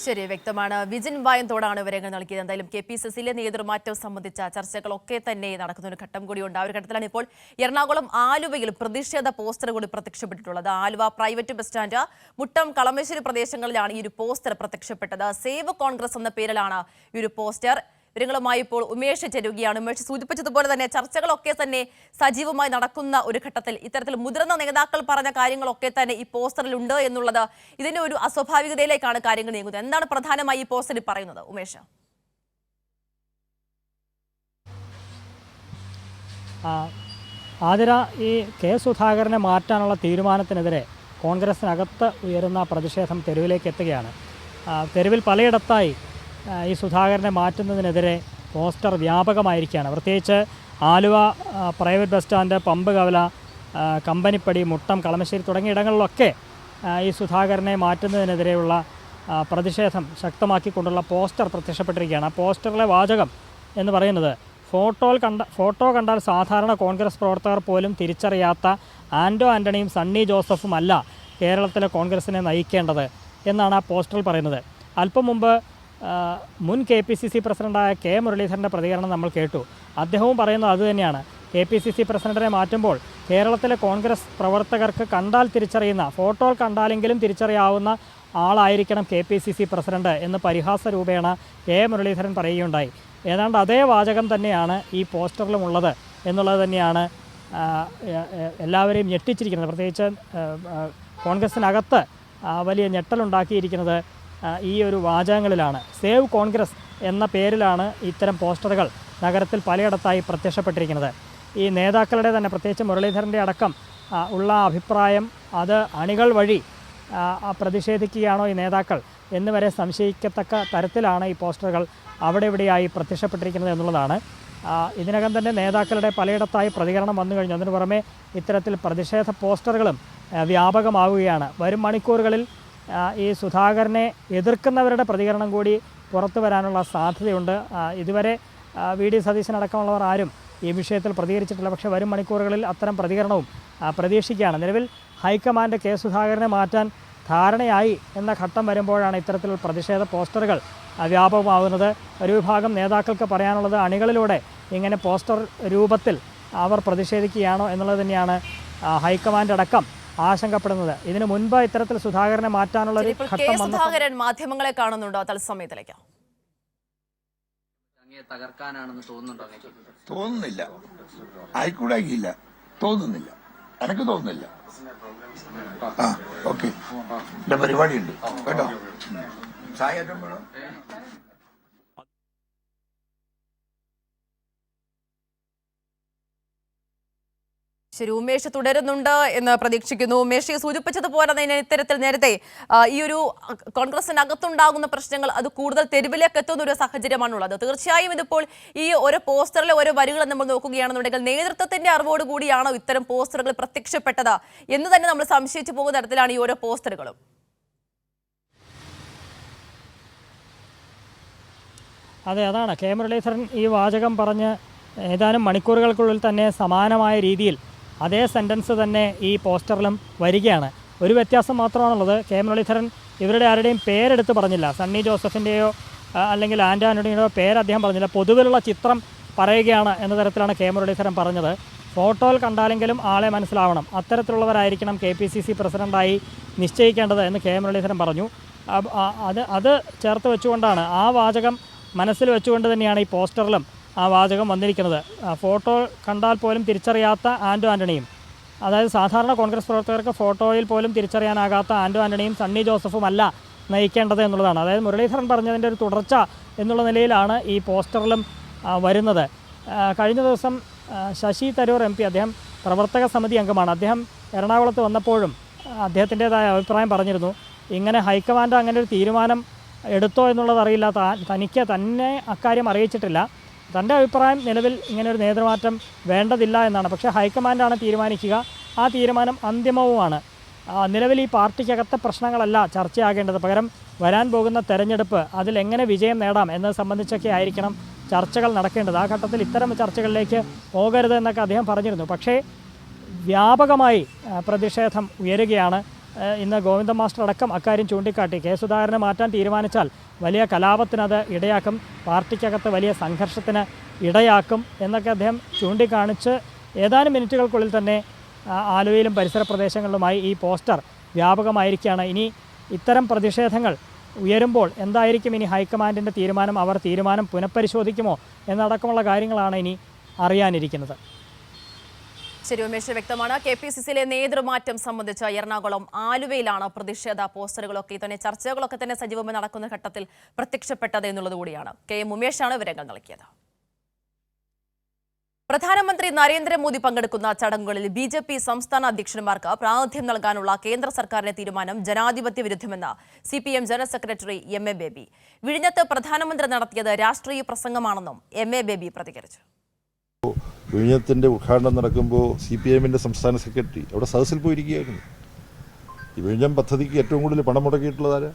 ശരി, വ്യക്തമാണ്. വിജിൻ വായന്തോടാണ് വിവരങ്ങൾ നൽകിയത്. എന്തായാലും KPCCയിലെ നേതൃമാറ്റം സംബന്ധിച്ച ചർച്ചകളൊക്കെ തന്നെ നടക്കുന്ന ഒരു ഘട്ടം കൂടിയുണ്ട്. ആ ഒരു ഘട്ടത്തിലാണ് ഇപ്പോൾ എറണാകുളം ആലുവയിൽ പ്രതിഷേധ പോസ്റ്റർ കൂടി പ്രത്യക്ഷപ്പെട്ടിട്ടുള്ളത്. Aluva private bus stand, Muttam, Kalamassery പ്രദേശങ്ങളിലാണ് ഈ ഒരു പോസ്റ്റർ പ്രത്യക്ഷപ്പെട്ടത്. സേവ് കോൺഗ്രസ് എന്ന പേരിലാണ് ഈ ഒരു പോസ്റ്റർ. വിവരങ്ങളുമായി ഇപ്പോൾ ഉമേഷ് ചേരുകയാണ്. ഉമേഷ് സൂചിപ്പിച്ചതുപോലെ തന്നെ ചർച്ചകളൊക്കെ തന്നെ സജീവമായി നടക്കുന്ന ഒരു ഘട്ടത്തിൽ ഇത്തരത്തിൽ മുതിർന്ന നേതാക്കൾ പറഞ്ഞ കാര്യങ്ങളൊക്കെ തന്നെ ഈ പോസ്റ്ററിൽ ഉണ്ട് എന്നുള്ളത് ഇതിന്റെ ഒരു അസ്വാഭാവികതയിലേക്കാണ് കാര്യങ്ങൾ നീങ്ങുന്നത്. എന്താണ് പ്രധാനമായി ഈ പോസ്റ്ററിൽ പറയുന്നത് ഉമേഷ്? ആതിര, ഈ കെ സുധാകരനെ മാറ്റാനുള്ള തീരുമാനത്തിനെതിരെ കോൺഗ്രസിനകത്ത് ഉയരുന്ന പ്രതിഷേധം തെരുവിലേക്ക് എത്തുകയാണ്. തെരുവിൽ പലയിടത്തായി ഈ സുധാകരനെ മാറ്റുന്നതിനെതിരെ പോസ്റ്റർ വ്യാപകമായിരിക്കുകയാണ്. പ്രത്യേകിച്ച് Aluva private bus stand, pump കവല, കമ്പനിപ്പടി, മുട്ടം, കളമശ്ശേരി തുടങ്ങിയ ഇടങ്ങളിലൊക്കെ ഈ സുധാകരനെ മാറ്റുന്നതിനെതിരെയുള്ള പ്രതിഷേധം ശക്തമാക്കിക്കൊണ്ടുള്ള പോസ്റ്റർ പ്രത്യക്ഷപ്പെട്ടിരിക്കുകയാണ്. ആ പോസ്റ്ററിലെ വാചകം എന്ന് പറയുന്നത് ഫോട്ടോ കണ്ടാൽ സാധാരണ കോൺഗ്രസ് പ്രവർത്തകർ പോലും തിരിച്ചറിയാത്ത ആന്റണിയും സണ്ണി ജോസഫും അല്ല കേരളത്തിലെ കോൺഗ്രസിനെ നയിക്കേണ്ടത് എന്നാണ് ആ പോസ്റ്ററിൽ പറയുന്നത്. അല്പം മുമ്പ് മുൻ KPCC പ്രസിഡന്റായ K മുരളീധരൻ്റെ പ്രതികരണം നമ്മൾ കേട്ടു. അദ്ദേഹവും പറയുന്നത് അതുതന്നെയാണ്. KPCC പ്രസിഡന്റിനെ മാറ്റുമ്പോൾ കേരളത്തിലെ കോൺഗ്രസ് പ്രവർത്തകർക്ക് കണ്ടാൽ തിരിച്ചറിയുന്ന, ഫോട്ടോ കണ്ടാലെങ്കിലും തിരിച്ചറിയാവുന്ന ആളായിരിക്കണം KPCC പ്രസിഡന്റ് എന്ന് പരിഹാസ രൂപേണ K മുരളീധരൻ പറയുകയുണ്ടായി. ഏതാണ്ട് അതേ വാചകം തന്നെയാണ് ഈ പോസ്റ്ററിലുമുള്ളത് എന്നുള്ളത് തന്നെയാണ് എല്ലാവരെയും ഞെട്ടിച്ചിരിക്കുന്നത്. പ്രത്യേകിച്ച് കോൺഗ്രസിനകത്ത് വലിയ ഞെട്ടലുണ്ടാക്കിയിരിക്കുന്നത് ഈ ഒരു വാചകങ്ങളിലാണ്. സേവ് കോൺഗ്രസ് എന്ന പേരിലാണ് ഇത്തരം പോസ്റ്ററുകൾ നഗരത്തിൽ പലയിടത്തായി പ്രത്യക്ഷപ്പെട്ടിരിക്കുന്നത്. ഈ നേതാക്കളുടെ തന്നെ, പ്രത്യേകിച്ച് മുരളീധരൻ്റെ അടക്കം ഉള്ള അഭിപ്രായം അത് അണികൾ വഴി പ്രതിഷേധിക്കുകയാണോ ഈ നേതാക്കൾ എന്ന് വരെ സംശയിക്കത്തക്ക തരത്തിലാണ് ഈ പോസ്റ്ററുകൾ അവിടെ ഇവിടെയായി പ്രത്യക്ഷപ്പെട്ടിരിക്കുന്നത് എന്നുള്ളതാണ്. ഇതിനകം തന്നെ നേതാക്കളുടെ പലയിടത്തായി പ്രതികരണം വന്നു കഴിഞ്ഞു. അതിനു പുറമെ ഇത്തരത്തിൽ പ്രതിഷേധ പോസ്റ്ററുകളും വ്യാപകമാവുകയാണ്. വരും മണിക്കൂറുകളിൽ ഈ സുധാകരനെ എതിർക്കുന്നവരുടെ പ്രതികരണം കൂടി പുറത്തു വരാനുള്ള സാധ്യതയുണ്ട്. ഇതുവരെ VD സതീശനടക്കമുള്ളവർ ആരും ഈ വിഷയത്തിൽ പ്രതികരിച്ചിട്ടില്ല. പക്ഷേ വരും മണിക്കൂറുകളിൽ അത്തരം പ്രതികരണവും പ്രതീക്ഷിക്കുകയാണ്. നിലവിൽ ഹൈക്കമാൻഡ് കെ സുധാകരനെ മാറ്റാൻ ധാരണയായി എന്ന ഘട്ടം വരുമ്പോഴാണ് ഇത്തരത്തിലുള്ള പ്രതിഷേധ പോസ്റ്ററുകൾ വ്യാപകമാകുന്നത്. ഒരു വിഭാഗം നേതാക്കൾക്ക് പറയാനുള്ളത് അണികളിലൂടെ ഇങ്ങനെ പോസ്റ്റർ രൂപത്തിൽ അവർ പ്രതിഷേധിക്കുകയാണോ എന്നുള്ളത് തന്നെയാണ് ഹൈക്കമാൻഡ് അടക്കം ആശങ്കപ്പെടുന്നത്. ഇതിനു മുൻപ് ഇത്തരത്തിൽ സുധാകരനെ മാറ്റാനുള്ള ഒരു ഘട്ടം സുധാകരൻ മാധ്യമങ്ങളെ കാണുന്നുണ്ടോ തത്സമയത്തിലേക്ക്? തകർക്കാനാണെന്ന് തോന്നുന്നുണ്ടോ? തോന്നുന്നില്ല, ആയിക്കൂടാക്കിയില്ല, തോന്നുന്നില്ല, എനക്ക് തോന്നുന്നില്ല. ആ ഓക്കെ, എന്റെ പരിപാടിയുണ്ട് കേട്ടോ. ചായ വേണം. ശരി, ഉമേഷ് തുടരുന്നുണ്ട് എന്ന് പ്രതീക്ഷിക്കുന്നു. ഉമേഷ് സൂചിപ്പിച്ചതുപോലെ തന്നെ ഇത്തരത്തിൽ നേരത്തെ ഈ ഒരു കോൺഗ്രസിനകത്തുണ്ടാകുന്ന പ്രശ്നങ്ങൾ അത് കൂടുതൽ തെരുവിലേക്ക് എത്തുന്ന ഒരു സാഹചര്യമാണുള്ളത്. തീർച്ചയായും ഇതിപ്പോൾ ഈ ഓരോ പോസ്റ്ററിലെ ഓരോ വരികൾ നമ്മൾ നോക്കുകയാണെന്നുണ്ടെങ്കിൽ നേതൃത്വത്തിന്റെ അറിവോടുകൂടിയാണോ ഇത്തരം പോസ്റ്ററുകൾ പ്രത്യക്ഷപ്പെട്ടത് എന്ന് തന്നെ നമ്മൾ സംശയിച്ചു പോകുന്ന തരത്തിലാണ് ഈ ഓരോ പോസ്റ്ററുകളും. അതെ, അതാണ് കെ മുരളീധരൻ ഈ വാചകം പറഞ്ഞ് ഏതാനും മണിക്കൂറുകൾക്കുള്ളിൽ തന്നെ സമാനമായ രീതിയിൽ അതേ സെൻറ്റൻസ് തന്നെ ഈ പോസ്റ്ററിലും വരികയാണ്. ഒരു വ്യത്യാസം മാത്രമാണുള്ളത്, കെ മുരളീധരൻ ഇവരുടെ ആരുടെയും പേരെടുത്ത് പറഞ്ഞില്ല. സണ്ണി ജോസഫിൻ്റെയോ അല്ലെങ്കിൽ ആൻ്റോ ആൻ്റണിയുടെയോ പേര് അദ്ദേഹം പറഞ്ഞില്ല. പൊതുവിലുള്ള ചിത്രം പറയുകയാണ് എന്ന തരത്തിലാണ് കെ മുരളീധരൻ പറഞ്ഞത്. ഫോട്ടോയിൽ കണ്ടാലെങ്കിലും ആളെ മനസ്സിലാവണം, അത്തരത്തിലുള്ളവരായിരിക്കണം KPCC പ്രസിഡൻ്റായി നിശ്ചയിക്കേണ്ടത് എന്ന് കെ മുരളീധരൻ പറഞ്ഞു. അത് ചേർത്ത് വെച്ചുകൊണ്ടാണ്, ആ വാചകം മനസ്സിൽ വെച്ചുകൊണ്ട് തന്നെയാണ് ഈ പോസ്റ്ററിലും ആ വാചകം വന്നിരിക്കുന്നത്. ഫോട്ടോ കണ്ടാൽ പോലും തിരിച്ചറിയാത്ത ആൻ്റോ ആൻ്റണിയും, അതായത് സാധാരണ കോൺഗ്രസ് പ്രവർത്തകർക്ക് ഫോട്ടോയിൽ പോലും തിരിച്ചറിയാനാകാത്ത ആൻ്റോ ആൻ്റണിയും സണ്ണി ജോസഫും അല്ല നയിക്കേണ്ടത് എന്നുള്ളതാണ്. അതായത് മുരളീധരൻ പറഞ്ഞതിൻ്റെ ഒരു തുടർച്ച എന്നുള്ള നിലയിലാണ് ഈ പോസ്റ്ററിലും വരുന്നത്. കഴിഞ്ഞ ദിവസം ശശി തരൂർ MP, അദ്ദേഹം പ്രവർത്തക സമിതി അംഗമാണ്. അദ്ദേഹം എറണാകുളത്ത് വന്നപ്പോഴും അദ്ദേഹത്തിൻ്റേതായ അഭിപ്രായം പറഞ്ഞിരുന്നു. ഇങ്ങനെ ഹൈക്കമാൻഡ് അങ്ങനെ ഒരു തീരുമാനം എടുത്തോ എന്നുള്ളത് അറിയില്ല, തനിക്ക് തന്നെ അക്കാര്യം അറിയിച്ചിട്ടില്ല. തൻ്റെ അഭിപ്രായം നിലവിൽ ഇങ്ങനൊരു നേതൃമാറ്റം വേണ്ടതില്ല എന്നാണ്. പക്ഷേ ഹൈക്കമാൻഡാണ് തീരുമാനിക്കുക, ആ തീരുമാനം അന്തിമവുമാണ്. നിലവിൽ ഈ പാർട്ടിക്കകത്തെ പ്രശ്നങ്ങളല്ല ചർച്ചയാകേണ്ടത്, പകരം വരാൻ പോകുന്ന തെരഞ്ഞെടുപ്പ്, അതിലെങ്ങനെ വിജയം നേടാം എന്നത് സംബന്ധിച്ചൊക്കെ ആയിരിക്കണം ചർച്ചകൾ നടക്കേണ്ടത്. ആ ഘട്ടത്തിൽ ഇത്തരം ചർച്ചകളിലേക്ക് പോകരുത് എന്നൊക്കെ അദ്ദേഹം പറഞ്ഞിരുന്നു. പക്ഷേ വ്യാപകമായി പ്രതിഷേധം ഉയരുകയാണ്. ഇന്ന് ഗോവിന്ദൻ മാസ്റ്റർ അടക്കം അക്കാര്യം ചൂണ്ടിക്കാട്ടി. കെ സുധാകരനെ മാറ്റാൻ തീരുമാനിച്ചാൽ വലിയ കലാപത്തിനത് ഇടയാക്കും, പാർട്ടിക്കകത്ത് വലിയ സംഘർഷത്തിന് ഇടയാക്കും എന്നൊക്കെ അദ്ദേഹം ചൂണ്ടിക്കാണിച്ച് ഏതാനും മിനിറ്റുകൾക്കുള്ളിൽ തന്നെ ആലുവയിലും പരിസര പ്രദേശങ്ങളിലുമായി ഈ പോസ്റ്റർ വ്യാപകമായിരിക്കുകയാണ്. ഇനി ഇത്തരം പ്രതിഷേധങ്ങൾ ഉയരുമ്പോൾ എന്തായിരിക്കും ഇനി ഹൈക്കമാൻഡിൻ്റെ തീരുമാനം? അവർ തീരുമാനം പുനഃപരിശോധിക്കുമോ എന്നടക്കമുള്ള കാര്യങ്ങളാണ് ഇനി അറിയാനിരിക്കുന്നത്. ശരി, ഉമേഷ്, വ്യക്തമാണ്. KPCCയിലെ നേതൃമാറ്റം സംബന്ധിച്ച് എറണാകുളം ആലുവയിലാണ് പ്രതിഷേധ പോസ്റ്ററുകളൊക്കെ തന്നെ ചർച്ചകളൊക്കെ തന്നെ സജീവമായി നടക്കുന്ന ഘട്ടത്തിൽ പ്രത്യക്ഷപ്പെട്ടത് എന്നുള്ളത് കൂടിയാണ്. KM ഉമേഷാണ് വിവരങ്ങൾ നൽകിയത്. പ്രധാനമന്ത്രി നരേന്ദ്രമോദി പങ്കെടുക്കുന്ന ചടങ്ങുകളിൽ BJP സംസ്ഥാന അധ്യക്ഷന്മാർക്ക് പ്രാതിനിധ്യം നൽകാനുള്ള കേന്ദ്ര സർക്കാരിന്റെ തീരുമാനം ജനാധിപത്യ വിരുദ്ധമെന്ന് CPM general secretary MA baby. വിഴിഞ്ഞത്ത് പ്രധാനമന്ത്രി നടത്തിയത് രാഷ്ട്രീയ പ്രസംഗമാണെന്നും MA ബേബി പ്രതികരിച്ചു. വിഴിഞ്ഞത്തിൻ്റെ ഉദ്ഘാടനം നടക്കുമ്പോൾ CPM-ൻ്റെ സംസ്ഥാന സെക്രട്ടറി അവിടെ സദസ്സിൽ പോയിരിക്കുകയായിരുന്നു. ഈ വിഴിഞ്ഞം പദ്ധതിക്ക് ഏറ്റവും കൂടുതൽ പണം മുടക്കിയിട്ടുള്ളതാര്?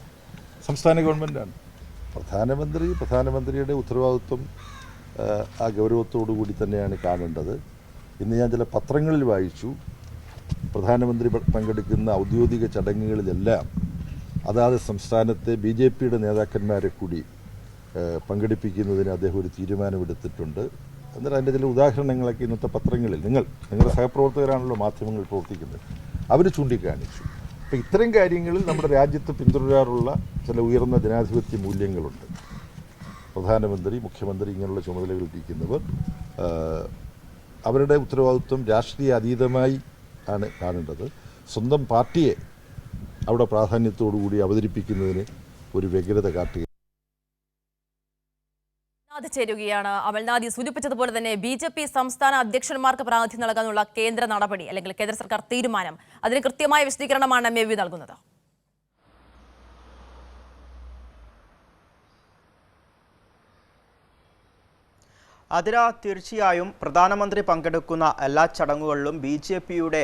സംസ്ഥാന ഗവൺമെൻറ്റാണ്. പ്രധാനമന്ത്രിയുടെ ഉത്തരവാദിത്വം ആ ഗൗരവത്തോടു കൂടി തന്നെയാണ് കാണേണ്ടത്. ഇന്ന് ഞാൻ ചില പത്രങ്ങളിൽ വായിച്ചു, പ്രധാനമന്ത്രി പങ്കെടുക്കുന്ന ഔദ്യോഗിക ചടങ്ങുകളിലെല്ലാം അതാത് സംസ്ഥാനത്തെ BJP-യുടെ നേതാക്കന്മാരെ കൂടി പങ്കെടുപ്പിക്കുന്നതിന് അദ്ദേഹം ഒരു തീരുമാനമെടുത്തിട്ടുണ്ട്. എന്നിട്ട് അതിൻ്റെ ചില ഉദാഹരണങ്ങളൊക്കെ ഇന്നത്തെ പത്രങ്ങളിൽ നിങ്ങളുടെ സഹപ്രവർത്തകരാണല്ലോ മാധ്യമങ്ങൾ പ്രവർത്തിക്കുന്നത്, അവർ ചൂണ്ടിക്കാണിച്ചു. അപ്പോൾ ഇത്തരം കാര്യങ്ങളിൽ നമ്മുടെ രാജ്യത്ത് പിന്തുടരാറുള്ള ചില ഉയർന്ന ജനാധിപത്യ മൂല്യങ്ങളുണ്ട്. പ്രധാനമന്ത്രി, മുഖ്യമന്ത്രി ഇങ്ങനെയുള്ള ചുമതലകൾ ഇരിക്കുന്നവർ അവരുടെ ഉത്തരവാദിത്വം രാഷ്ട്രീയ അതീതമായി ആണ് കാണേണ്ടത്. സ്വന്തം പാർട്ടിയെ അവിടെ പ്രാധാന്യത്തോടു കൂടി അവതരിപ്പിക്കുന്നതിന് ഒരു വ്യഗ്രത കാട്ടുക. ചേരുകയാണ് അമൽനാഥ് സൂചിപ്പിച്ചതുപോലെ തന്നെ BJP സംസ്ഥാന അധ്യക്ഷന്മാർക്ക് പ്രാതിനിധ്യം നൽകാനുള്ള കേന്ദ്ര നടപടി അല്ലെങ്കിൽ കേന്ദ്ര സർക്കാർ തീരുമാനം, അതിന് കൃത്യമായ വിശദീകരണമാണ് MA ബേബി നൽകുന്നത്. അതിര തീർച്ചയായും പ്രധാനമന്ത്രി പങ്കെടുക്കുന്ന എല്ലാ ചടങ്ങുകളിലും BJP-യുടെ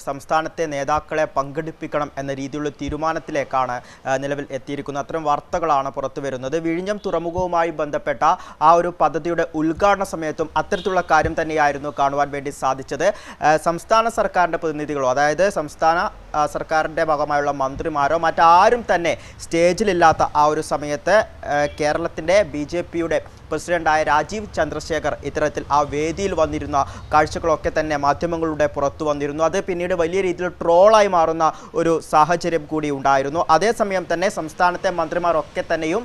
സംസ്ഥാനത്തെ നേതാക്കളെ പങ്കെടുപ്പിക്കണം എന്ന രീതിയിലുള്ള തീരുമാനത്തിലേക്കാണ് നിലവിൽ എത്തിയിരിക്കുന്നത്. അത്തരം വാർത്തകളാണ് പുറത്തു വരുന്നത്. വിഴിഞ്ഞം തുറമുഖവുമായി ബന്ധപ്പെട്ട ആ ഒരു പദ്ധതിയുടെ ഉദ്ഘാടന സമയത്തും അത്തരത്തിലുള്ള കാര്യം തന്നെയായിരുന്നു കാണുവാൻ വേണ്ടി സാധിച്ചത്. സംസ്ഥാന സർക്കാരിൻ്റെ പ്രതിനിധികളോ, അതായത് സംസ്ഥാന സർക്കാരിൻ്റെ ഭാഗമായുള്ള മന്ത്രിമാരോ മറ്റാരും തന്നെ സ്റ്റേജിലില്ലാത്ത ആ ഒരു സമയത്ത് കേരളത്തിൻ്റെ BJP-യുടെ പ്രസിഡന്റായ രാജീവ് ചന്ദ്രശേഖർ ചന്ദ്രശേഖർ ഇത്തരത്തിൽ ആ വേദിയിൽ വന്നിരുന്ന കാഴ്ചകളൊക്കെ തന്നെ മാധ്യമങ്ങളുടെ പുറത്തു വന്നിരുന്നു. അത് പിന്നീട് വലിയ രീതിയിൽ ട്രോളായി മാറുന്ന ഒരു സാഹചര്യം കൂടി ഉണ്ടായിരുന്നു. അതേസമയം തന്നെ സംസ്ഥാനത്തെ മന്ത്രിമാരൊക്കെ തന്നെയും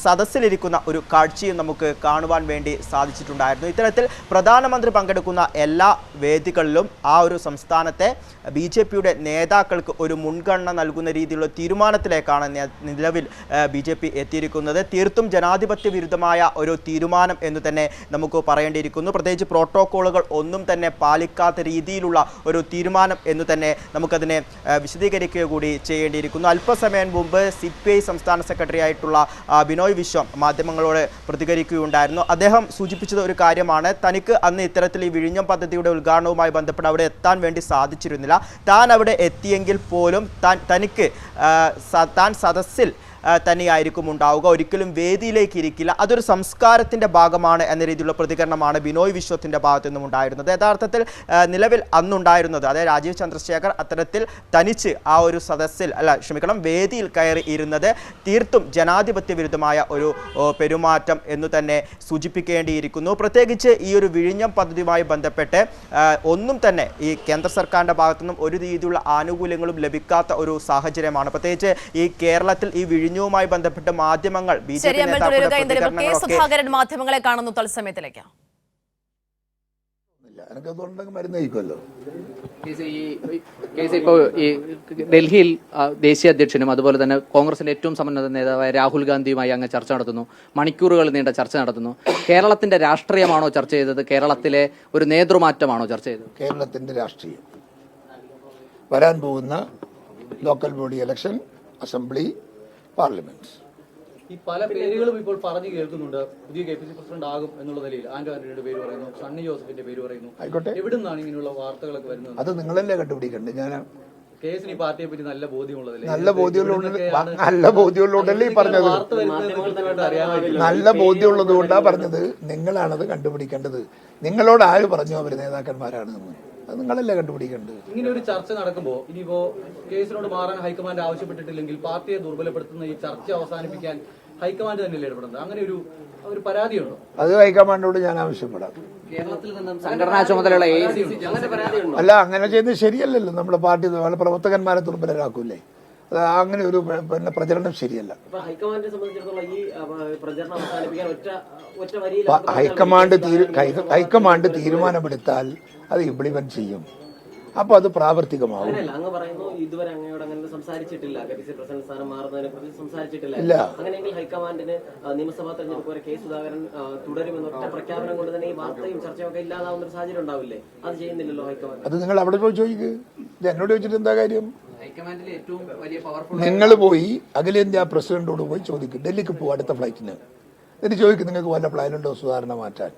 സദസ്സിലിരിക്കുന്ന ഒരു കാഴ്ചയും നമുക്ക് കാണുവാൻ വേണ്ടി സാധിച്ചിട്ടുണ്ടായിരുന്നു. ഇത്തരത്തിൽ പ്രധാനമന്ത്രി പങ്കെടുക്കുന്ന എല്ലാ വേദികളിലും ആ ഒരു സംസ്ഥാനത്തെ BJPയുടെ നേതാക്കൾക്ക് ഒരു മുൻഗണന നൽകുന്ന രീതിയിലുള്ള തീരുമാനത്തിലേക്കാണ് നിലവിൽ BJP എത്തിയിരിക്കുന്നത്. തീർത്തും ജനാധിപത്യ വിരുദ്ധമായ ഒരു തീരുമാനം എന്ന് തന്നെ നമുക്ക് പറയേണ്ടിയിരിക്കുന്നു. പ്രത്യേകിച്ച് പ്രോട്ടോക്കോളുകൾ ഒന്നും തന്നെ പാലിക്കാത്ത രീതിയിലുള്ള ഒരു തീരുമാനം എന്ന് തന്നെ നമുക്കതിനെ വിശദീകരിക്കുക കൂടി ചെയ്യേണ്ടിയിരിക്കുന്നു. അല്പസമയം മുമ്പ് CPI സംസ്ഥാന സെക്രട്ടറി ആയിട്ടുള്ള ബിനോയ് വിശ്വം മാധ്യമങ്ങളോട് പ്രതികരിക്കുകയുണ്ടായിരുന്നു. അദ്ദേഹം സൂചിപ്പിച്ചത് ഒരു കാര്യമാണ്, തനിക്ക് അന്ന് ഇത്തരത്തിൽ ഈ വിഴിഞ്ഞം പദ്ധതിയുടെ ഉദ്ഘാടനവുമായി ബന്ധപ്പെട്ട് അവിടെ എത്താൻ വേണ്ടി സാധിച്ചിരുന്നില്ല. താൻ അവിടെ എത്തിയെങ്കിൽ പോലും തനിക്ക് താൻ സദസ്സിൽ തന്നെയായിരിക്കും ഉണ്ടാവുക, ഒരിക്കലും വേദിയിലേക്ക് ഇരിക്കില്ല. അതൊരു സംസ്കാരത്തിൻ്റെ ഭാഗമാണ് എന്ന രീതിയിലുള്ള പ്രതികരണമാണ് ബിനോയ് വിശ്വത്തിൻ്റെ ഭാഗത്തു നിന്നും ഉണ്ടായിരുന്നത്. യഥാർത്ഥത്തിൽ നിലവിൽ അന്നുണ്ടായിരുന്നത്, അതായത് രാജീവ് ചന്ദ്രശേഖർ അത്തരത്തിൽ തനിച്ച് ആ ഒരു സദസ്സിൽ വേദിയിൽ കയറി ഇരുന്നത് തീർത്തും ജനാധിപത്യ വിരുദ്ധമായ ഒരു പെരുമാറ്റം എന്ന് തന്നെ സൂചിപ്പിക്കേണ്ടിയിരിക്കുന്നു. പ്രത്യേകിച്ച് ഈ ഒരു വിഴിഞ്ഞം പദ്ധതിയുമായി ബന്ധപ്പെട്ട് ഒന്നും തന്നെ ഈ കേന്ദ്ര സർക്കാരിൻ്റെ ഭാഗത്തു നിന്നും ഒരു രീതിയിലുള്ള ആനുകൂല്യങ്ങളും ലഭിക്കാത്ത ഒരു സാഹചര്യമാണ്. പ്രത്യേകിച്ച് ഈ കേരളത്തിൽ ഈ വിഴിഞ്ഞവുമായി ബന്ധപ്പെട്ട് മാധ്യമങ്ങൾ സുധാകരൻ മാധ്യമങ്ങളെ കാണുന്നു തത്സമയത്തിലേക്ക്. ഇപ്പോൾ ഈ ഡൽഹിയിൽ ദേശീയ അധ്യക്ഷനും അതുപോലെ തന്നെ കോൺഗ്രസിന്റെ ഏറ്റവും സമ്പന്ന നേതാവായ രാഹുൽ ഗാന്ധിയുമായി അങ്ങ് ചർച്ച നടത്തുന്നു, മണിക്കൂറുകൾ നീണ്ട ചർച്ച നടത്തുന്നു. കേരളത്തിന്റെ രാഷ്ട്രീയമാണോ ചർച്ച ചെയ്തത്, കേരളത്തിലെ ഒരു നേതൃമാറ്റമാണോ ചർച്ച ചെയ്തത്? കേരളത്തിന്റെ രാഷ്ട്രീയം, വരാൻ പോകുന്ന local body election, assembly, parliament. ഈ പല പേരുകളും ഇപ്പോൾ പറഞ്ഞു കേൾക്കുന്നുണ്ട്. പുതിയ KPCC പ്രസിഡന്റ് ആകും എന്നുള്ള നിലയിൽ ആന്റോ ആന്റണിയുടെ പേര് പറയുന്നു, സണ്ണി ജോസഫിന്റെ പേര് പറയുന്നു. ആയിക്കോട്ടെ, എവിടെ നിന്നാണ് ഇങ്ങനെയുള്ള വാർത്തകളൊക്കെ വരുന്നത്? അത് നിങ്ങളല്ലേ കണ്ടുപിടിക്കണ്ടേ? ഞാൻ കേസിന് ഈ പാർട്ടിയെ പറ്റി നല്ല ബോധ്യമുള്ളതല്ലേ? നല്ല ബോധ്യമുള്ളതുകൊണ്ടല്ലേ ഈ പറഞ്ഞത്. നല്ല ബോധ്യമുള്ളത് കൊണ്ടാ പറഞ്ഞത്. നിങ്ങളാണത് കണ്ടുപിടിക്കേണ്ടത്. നിങ്ങളോട് ആര് പറഞ്ഞു അവർ നേതാക്കന്മാരാണെന്ന്? അത് നിങ്ങളല്ലേ കണ്ടുപിടിക്കേണ്ടത്. ഇങ്ങനെ ഒരു ചർച്ച നടക്കുമ്പോൾ ഇനിയിപ്പോ കേസിനോട് മാറാൻ ഹൈക്കമാൻഡ് ആവശ്യപ്പെട്ടിട്ടില്ലെങ്കിൽ പാർട്ടിയെ ദുർബലപ്പെടുത്തുന്ന ഈ ചർച്ച അവസാനിപ്പിക്കാൻ ഹൈക്കമാൻഡ് തന്നെയല്ലേ ഇടപെടുന്നത്? അങ്ങനെ ഒരു പരാതിയുണ്ടോ? അത് ഹൈക്കമാൻഡോട് ഞാൻ ആവശ്യപ്പെടാം. കേരളത്തിൽ നിന്നും സംഘടനാ ചുമതലയുള്ള അല്ല, അങ്ങനെ ചെയ്യുന്നത് ശരിയല്ലല്ലോ. നമ്മുടെ പാർട്ടി പ്രവർത്തകന്മാരെ ദുർബലരാക്കൂലേ? അത് അങ്ങനെ ഒരു പ്രചരണം ശരിയല്ല. ഹൈക്കമാൻഡ് തീരുമാനമെടുത്താൽ അത് ഇംപ്ലിമെന്റ് ചെയ്യും. അപ്പൊ അത് പ്രാവർത്തികമാവും. ഇല്ല, അങ്ങനെയെങ്കിൽ ഹൈക്കമാൻഡിന് നിയമസഭാ തെരഞ്ഞെടുപ്പ് വരെ സുധാകരൻ തുടരുമെന്ന പ്രഖ്യാപനം കൊണ്ട് തന്നെ ഈ വാർത്തയും ചർച്ചയൊക്കെ ഇല്ലാതാവുന്ന ഒരു സാഹചര്യം ഉണ്ടാവില്ലേ? അത് ചെയ്യുന്നില്ലല്ലോ ഹൈക്കമാൻഡ്. അത് നിങ്ങൾ അവിടെ പോയി ചോദിക്കുക. ഇത് എന്നോട് ചോദിച്ചിട്ട് എന്താ കാര്യം? നിങ്ങൾ പോയി അഖിലേന്ത്യാ പ്രസിഡന്റോട് പോയി ചോദിക്കും. ഡൽഹിക്ക് പോകും അടുത്ത ഫ്ലൈറ്റിന്. എന്നിട്ട് ചോദിക്കും, നിങ്ങൾക്ക് വല്ല പ്ലാനുണ്ടോ സുധാരണ മാറ്റാൻ?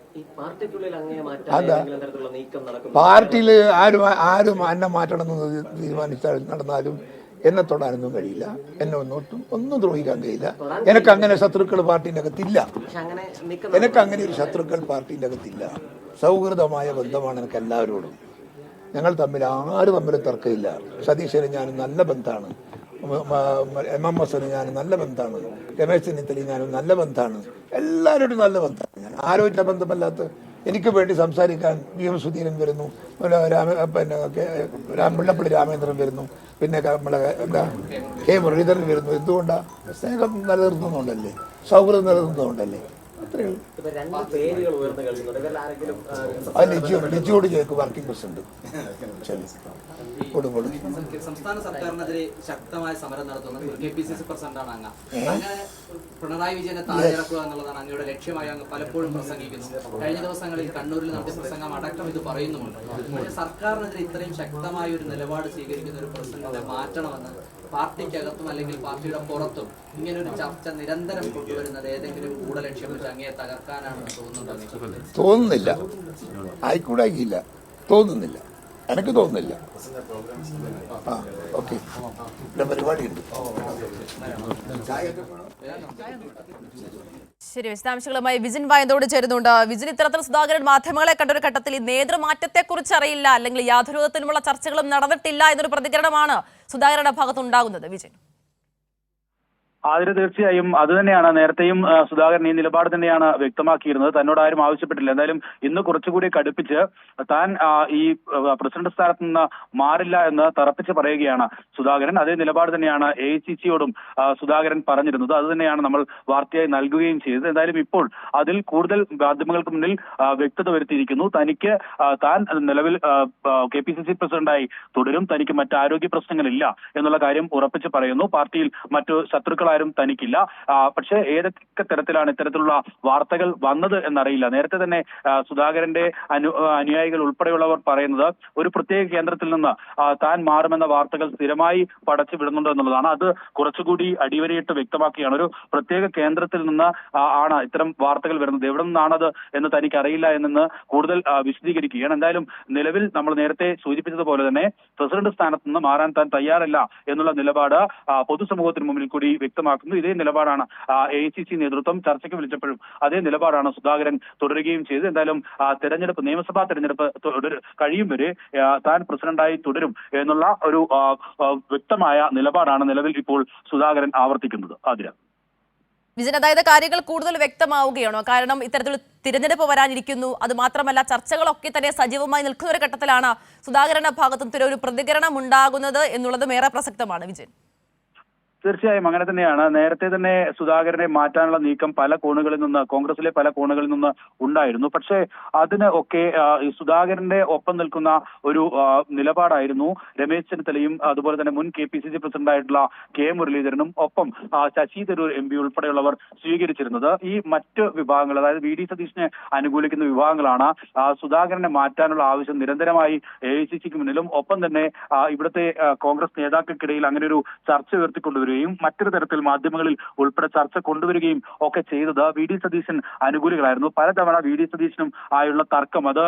പാർട്ടിയിൽ ആരും എന്നെ മാറ്റണമെന്ന് തീരുമാനിച്ചാൽ നടന്നാലും എന്നെ തൊടാനൊന്നും കഴിയില്ല. എന്നെ ഒന്നും ദ്രോഹിക്കാൻ കഴിയില്ല. എനിക്ക് അങ്ങനെ ശത്രുക്കൾ പാർട്ടിന്റെ അകത്തില്ല. എനിക്ക് അങ്ങനെ ഒരു ശത്രുക്കൾ പാർട്ടിന്റെ അകത്തില്ല. സൗഹൃദമായ ബന്ധമാണ് എനിക്ക് എല്ലാവരോടും. ഞങ്ങൾ ആരും തമ്മിൽ തർക്കമില്ല. സതീശന് ഞാനും നല്ല ബന്ധമാണ്. MMS ഞാനും നല്ല ബന്ധമാണ്. രമേശ് ചെന്നിത്തല ഞാനും നല്ല ബന്ധമാണ്. എല്ലാവരോടും നല്ല ബന്ധമാണ്. ഞാൻ ആരോഗ്യ ബന്ധമല്ലാത്ത എനിക്ക് വേണ്ടി സംസാരിക്കാൻ VM സുധീരൻ വരുന്നു, മുല്ലപ്പള്ളി രാമേന്ദ്രൻ വരുന്നു, പിന്നെ നമ്മളെ K മുരളീധരൻ വരുന്നു. എന്തുകൊണ്ടാ? സ്നേഹം നിലനിർത്തുന്നുണ്ടല്ലേ, സൗഹൃദം നിലനിർത്തുന്നുണ്ടല്ലേ. ലിജിയോട് ചോദിക്കും, വർക്കിംഗ് പ്രസിഡന്റ്. സംസ്ഥാന സർക്കാരിനെതിരെ ശക്തമായ സമരം നടത്തുന്ന KPCC പ്രസിഡന്റാണ് അങ്ങ്. അങ്ങനെ പിണറായി വിജയനെ താഴെയിറക്കുക എന്നുള്ളതാണ് അങ്ങയുടെ ലക്ഷ്യമായി അങ്ങ് പലപ്പോഴും പ്രസംഗിക്കുന്നു. കഴിഞ്ഞ ദിവസങ്ങളിൽ കണ്ണൂരിൽ നടത്തിയ പ്രസംഗം അടക്കം ഇത് പറയുന്നുമുണ്ട്. പക്ഷേ സർക്കാരിനെതിരെ ഇത്രയും ശക്തമായ ഒരു നിലപാട് സ്വീകരിക്കുന്ന ഒരു പ്രസിഡന്റിനെ മാറ്റണമെന്ന് പാർട്ടിക്കകത്തും അല്ലെങ്കിൽ പാർട്ടിയുടെ പുറത്തും ഇങ്ങനൊരു ചർച്ച നിരന്തരം കൊണ്ടുവരുന്നത് ഏതെങ്കിലും ഗൂഢലക്ഷ്യം വെച്ച് അങ്ങയെ തകർക്കാനാണെന്ന് തോന്നുന്നില്ല. ആയിക്കൂടാക്കിയില്ല, തോന്നുന്നില്ല. എനിക്ക് തോന്നുന്നില്ല. ഓക്കെ, പരിപാടിയുണ്ട്. ശരി, വിശദാംശങ്ങളുമായി വിജിൻ വായന്തോട് ചേരുന്നുണ്ട്. വിജിൻ, ഇത്തരത്തിൽ സുധാകരൻ മാധ്യമങ്ങളെ കണ്ടൊരു ഘട്ടത്തിൽ ഈ നേതൃമാറ്റത്തെ കുറിച്ച് അറിയില്ല, അല്ലെങ്കിൽ യാതൊരു വിധത്തിലുമുള്ള ചർച്ചകളും നടന്നിട്ടില്ല എന്നൊരു പ്രതികരണമാണ് സുധാകരന്റെ ഭാഗത്തുണ്ടാകുന്നത്. വിജിൻ, ആതിര, തീർച്ചയായും അത് തന്നെയാണ് നേരത്തെയും സുധാകരൻ ഈ നിലപാട് തന്നെയാണ് വ്യക്തമാക്കിയിരുന്നത്. തന്നോട് ആരും ആവശ്യപ്പെട്ടില്ല. എന്തായാലും ഇന്ന് കുറച്ചുകൂടി കടുപ്പിച്ച് താൻ ഈ പ്രസിഡന്റ് സ്ഥാനത്ത് നിന്ന് മാറില്ല എന്ന് തറപ്പിച്ച് പറയുകയാണ് സുധാകരൻ. അതേ നിലപാട് തന്നെയാണ് AICCയോടും സുധാകരൻ പറഞ്ഞിരുന്നത്. അത് തന്നെയാണ് നമ്മൾ വാർത്തയായി നൽകുകയും ചെയ്തത്. എന്തായാലും ഇപ്പോൾ അതിൽ കൂടുതൽ മാധ്യമങ്ങൾക്ക് മുന്നിൽ വ്യക്തത വരുത്തിയിരിക്കുന്നു. തനിക്ക് താൻ നിലവിൽ KPCC പ്രസിഡന്റായി തുടരും, തനിക്ക് മറ്റ് ആരോഗ്യ പ്രശ്നങ്ങളില്ല എന്നുള്ള കാര്യം ഉറപ്പിച്ച് പറയുന്നു. പാർട്ടിയിൽ മറ്റു ശത്രുക്കളാരും തനിക്കില്ല. പക്ഷേ ഏതൊക്കെ തരത്തിലാണ് ഇത്തരത്തിലുള്ള വാർത്തകൾ വന്നത് എന്നറിയില്ല. നേരത്തെ തന്നെ സുധാകരന്റെ അനുയായികൾ ഉൾപ്പെടെയുള്ളവർ പറയുന്നത് ഒരു പ്രത്യേക കേന്ദ്രത്തിൽ നിന്ന് താൻ മാറുമെന്ന വാർത്തകൾ സ്ഥിരമായി പടച്ചു വിടുന്നുണ്ട് എന്നുള്ളതാണ്. അത് കുറച്ചുകൂടി അടിവരയിട്ട് വ്യക്തമാക്കുകയാണ്. ഒരു പ്രത്യേക കേന്ദ്രത്തിൽ നിന്ന് ആണ് ഇത്തരം വാർത്തകൾ വരുന്നത്. എവിടെ നിന്നാണത് എന്ന് തനിക്ക് അറിയില്ല എന്ന് കൂടുതൽ വിശദീകരിക്കുകയാണ്. എന്തായാലും നിലവിൽ നമ്മൾ നേരത്തെ സൂചിപ്പിച്ചതുപോലെ തന്നെ പ്രസിഡന്റ് സ്ഥാനത്ത് നിന്ന് മാറാൻ താൻ തയ്യാറല്ല എന്നുള്ള നിലപാട് പൊതുസമൂഹത്തിന് മുമ്പിൽ കൂടി വ്യക്തമാക്കുന്നു. ഇതേ നിലപാടാണ് AICC നേതൃത്വം ചർച്ചയ്ക്ക് വിളിച്ചപ്പോഴും അതേ നിലപാടാണ് സുധാകരൻ തുടരുകയും ചെയ്തത്. എന്തായാലും നിയമസഭാ തെരഞ്ഞെടുപ്പ് കഴിയും വരെ താൻ പ്രസിഡന്റായി തുടരും എന്നുള്ള ഒരു വ്യക്തമായ നിലപാടാണ് നിലവിൽ ഇപ്പോൾ സുധാകരൻ ആവർത്തിക്കുന്നത്. ആതിര, വിജയൻ, അതായത് കാര്യങ്ങൾ കൂടുതൽ വ്യക്തമാവുകയാണോ? കാരണം ഇത്തരത്തിൽ തിരഞ്ഞെടുപ്പ് വരാനിരിക്കുന്നു. അത് മാത്രമല്ല ചർച്ചകളൊക്കെ തന്നെ സജീവമായി നിൽക്കുന്ന ഒരു ഘട്ടത്തിലാണ് സുധാകരന്റെ ഭാഗത്തുനിന്ന് ഒരു പ്രതികരണം ഉണ്ടാകുന്നത് എന്നുള്ളതും ഏറെ പ്രസക്തമാണ്. വിജയൻ, തീർച്ചയായും അങ്ങനെ തന്നെയാണ്. നേരത്തെ തന്നെ സുധാകരനെ മാറ്റാനുള്ള നീക്കം പല കോണുകളിൽ നിന്ന്, കോൺഗ്രസിലെ പല കോണുകളിൽ നിന്ന് ഉണ്ടായിരുന്നു. പക്ഷേ അതിന് ഒക്കെ ഈ സുധാകരന്റെ ഒപ്പം നിൽക്കുന്ന ഒരു നിലപാടായിരുന്നു രമേശ് ചെന്നിത്തലയും അതുപോലെ തന്നെ മുൻ KPCC പ്രസിഡന്റായിട്ടുള്ള K മുരളീധരനും ഒപ്പം ശശി തരൂർ MP ഉൾപ്പെടെയുള്ളവർ സ്വീകരിച്ചിരുന്നത്. ഈ മറ്റ് വിഭാഗങ്ങൾ, അതായത് VD സതീശിനെ അനുകൂലിക്കുന്ന വിഭാഗങ്ങളാണ് സുധാകരനെ മാറ്റാനുള്ള ആവശ്യം നിരന്തരമായി AICCക്ക് മുന്നിലും ഒപ്പം തന്നെ ഇവിടുത്തെ കോൺഗ്രസ് നേതാക്കൾക്കിടയിൽ അങ്ങനെ ഒരു ചർച്ച ഉയർത്തിക്കൊണ്ടുവരും മറ്റൊരു തരത്തിൽ മാധ്യമങ്ങളിൽ ഉൾപ്പെടെ ചർച്ച കൊണ്ടുവരികയും ഒക്കെ ചെയ്തത് VD സതീശൻ അനുകൂലികളായിരുന്നു. പലതവണ VD സതീശനും ആയുള്ള തർക്കം അത്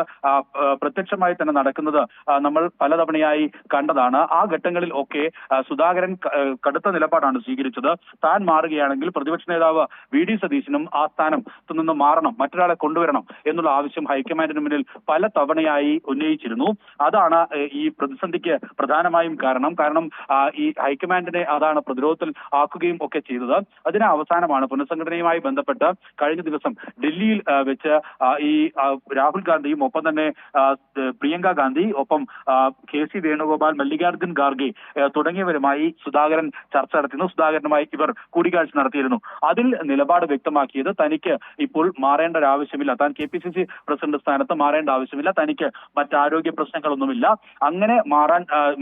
പ്രത്യക്ഷമായി തന്നെ നടക്കുന്നത് നമ്മൾ പലതവണയായി കണ്ടതാണ്. ആ ഘട്ടങ്ങളിൽ ഒക്കെ സുധാകരൻ കടുത്ത നിലപാടാണ് സ്വീകരിച്ചത്. താൻ മാറുകയാണെങ്കിൽ പ്രതിപക്ഷ നേതാവ് VD സതീശനും ആ സ്ഥാനത്ത് നിന്ന് മാറണം, മറ്റൊരാളെ കൊണ്ടുവരണം എന്നുള്ള ആവശ്യം ഹൈക്കമാൻഡിന് മുന്നിൽ പല തവണയായി ഉന്നയിച്ചിരുന്നു. അതാണ് ഈ പ്രതിസന്ധിക്ക് പ്രധാനമായും കാരണം ഈ ഹൈക്കമാൻഡിനെ അതാണ് പ്രതിരോധത്തിൽ ആക്കുകയും ഒക്കെ ചെയ്തത്. അതിന് അവസാനമാണ് പുനഃസംഘടനയുമായി ബന്ധപ്പെട്ട് കഴിഞ്ഞ ദിവസം ഡൽഹിയിൽ വെച്ച് ഈ രാഹുൽ ഗാന്ധിയും ഒപ്പം തന്നെ പ്രിയങ്ക ഗാന്ധി ഒപ്പം KC വേണുഗോപാൽ, മല്ലികാർജുൻ ഖാർഗെ തുടങ്ങിയവരുമായി സുധാകരൻ ചർച്ച നടത്തിയിരുന്നു. സുധാകരനുമായി ഇവർ കൂടിക്കാഴ്ച നടത്തിയിരുന്നു. അതിൽ നിലപാട് വ്യക്തമാക്കിയത് തനിക്ക് ഇപ്പോൾ മാറേണ്ട ഒരു ആവശ്യമില്ല, താൻ KPCC പ്രസിഡന്റ് സ്ഥാനത്ത് മാറേണ്ട ആവശ്യമില്ല, തനിക്ക് മറ്റാരോഗ്യ പ്രശ്നങ്ങളൊന്നുമില്ല. അങ്ങനെ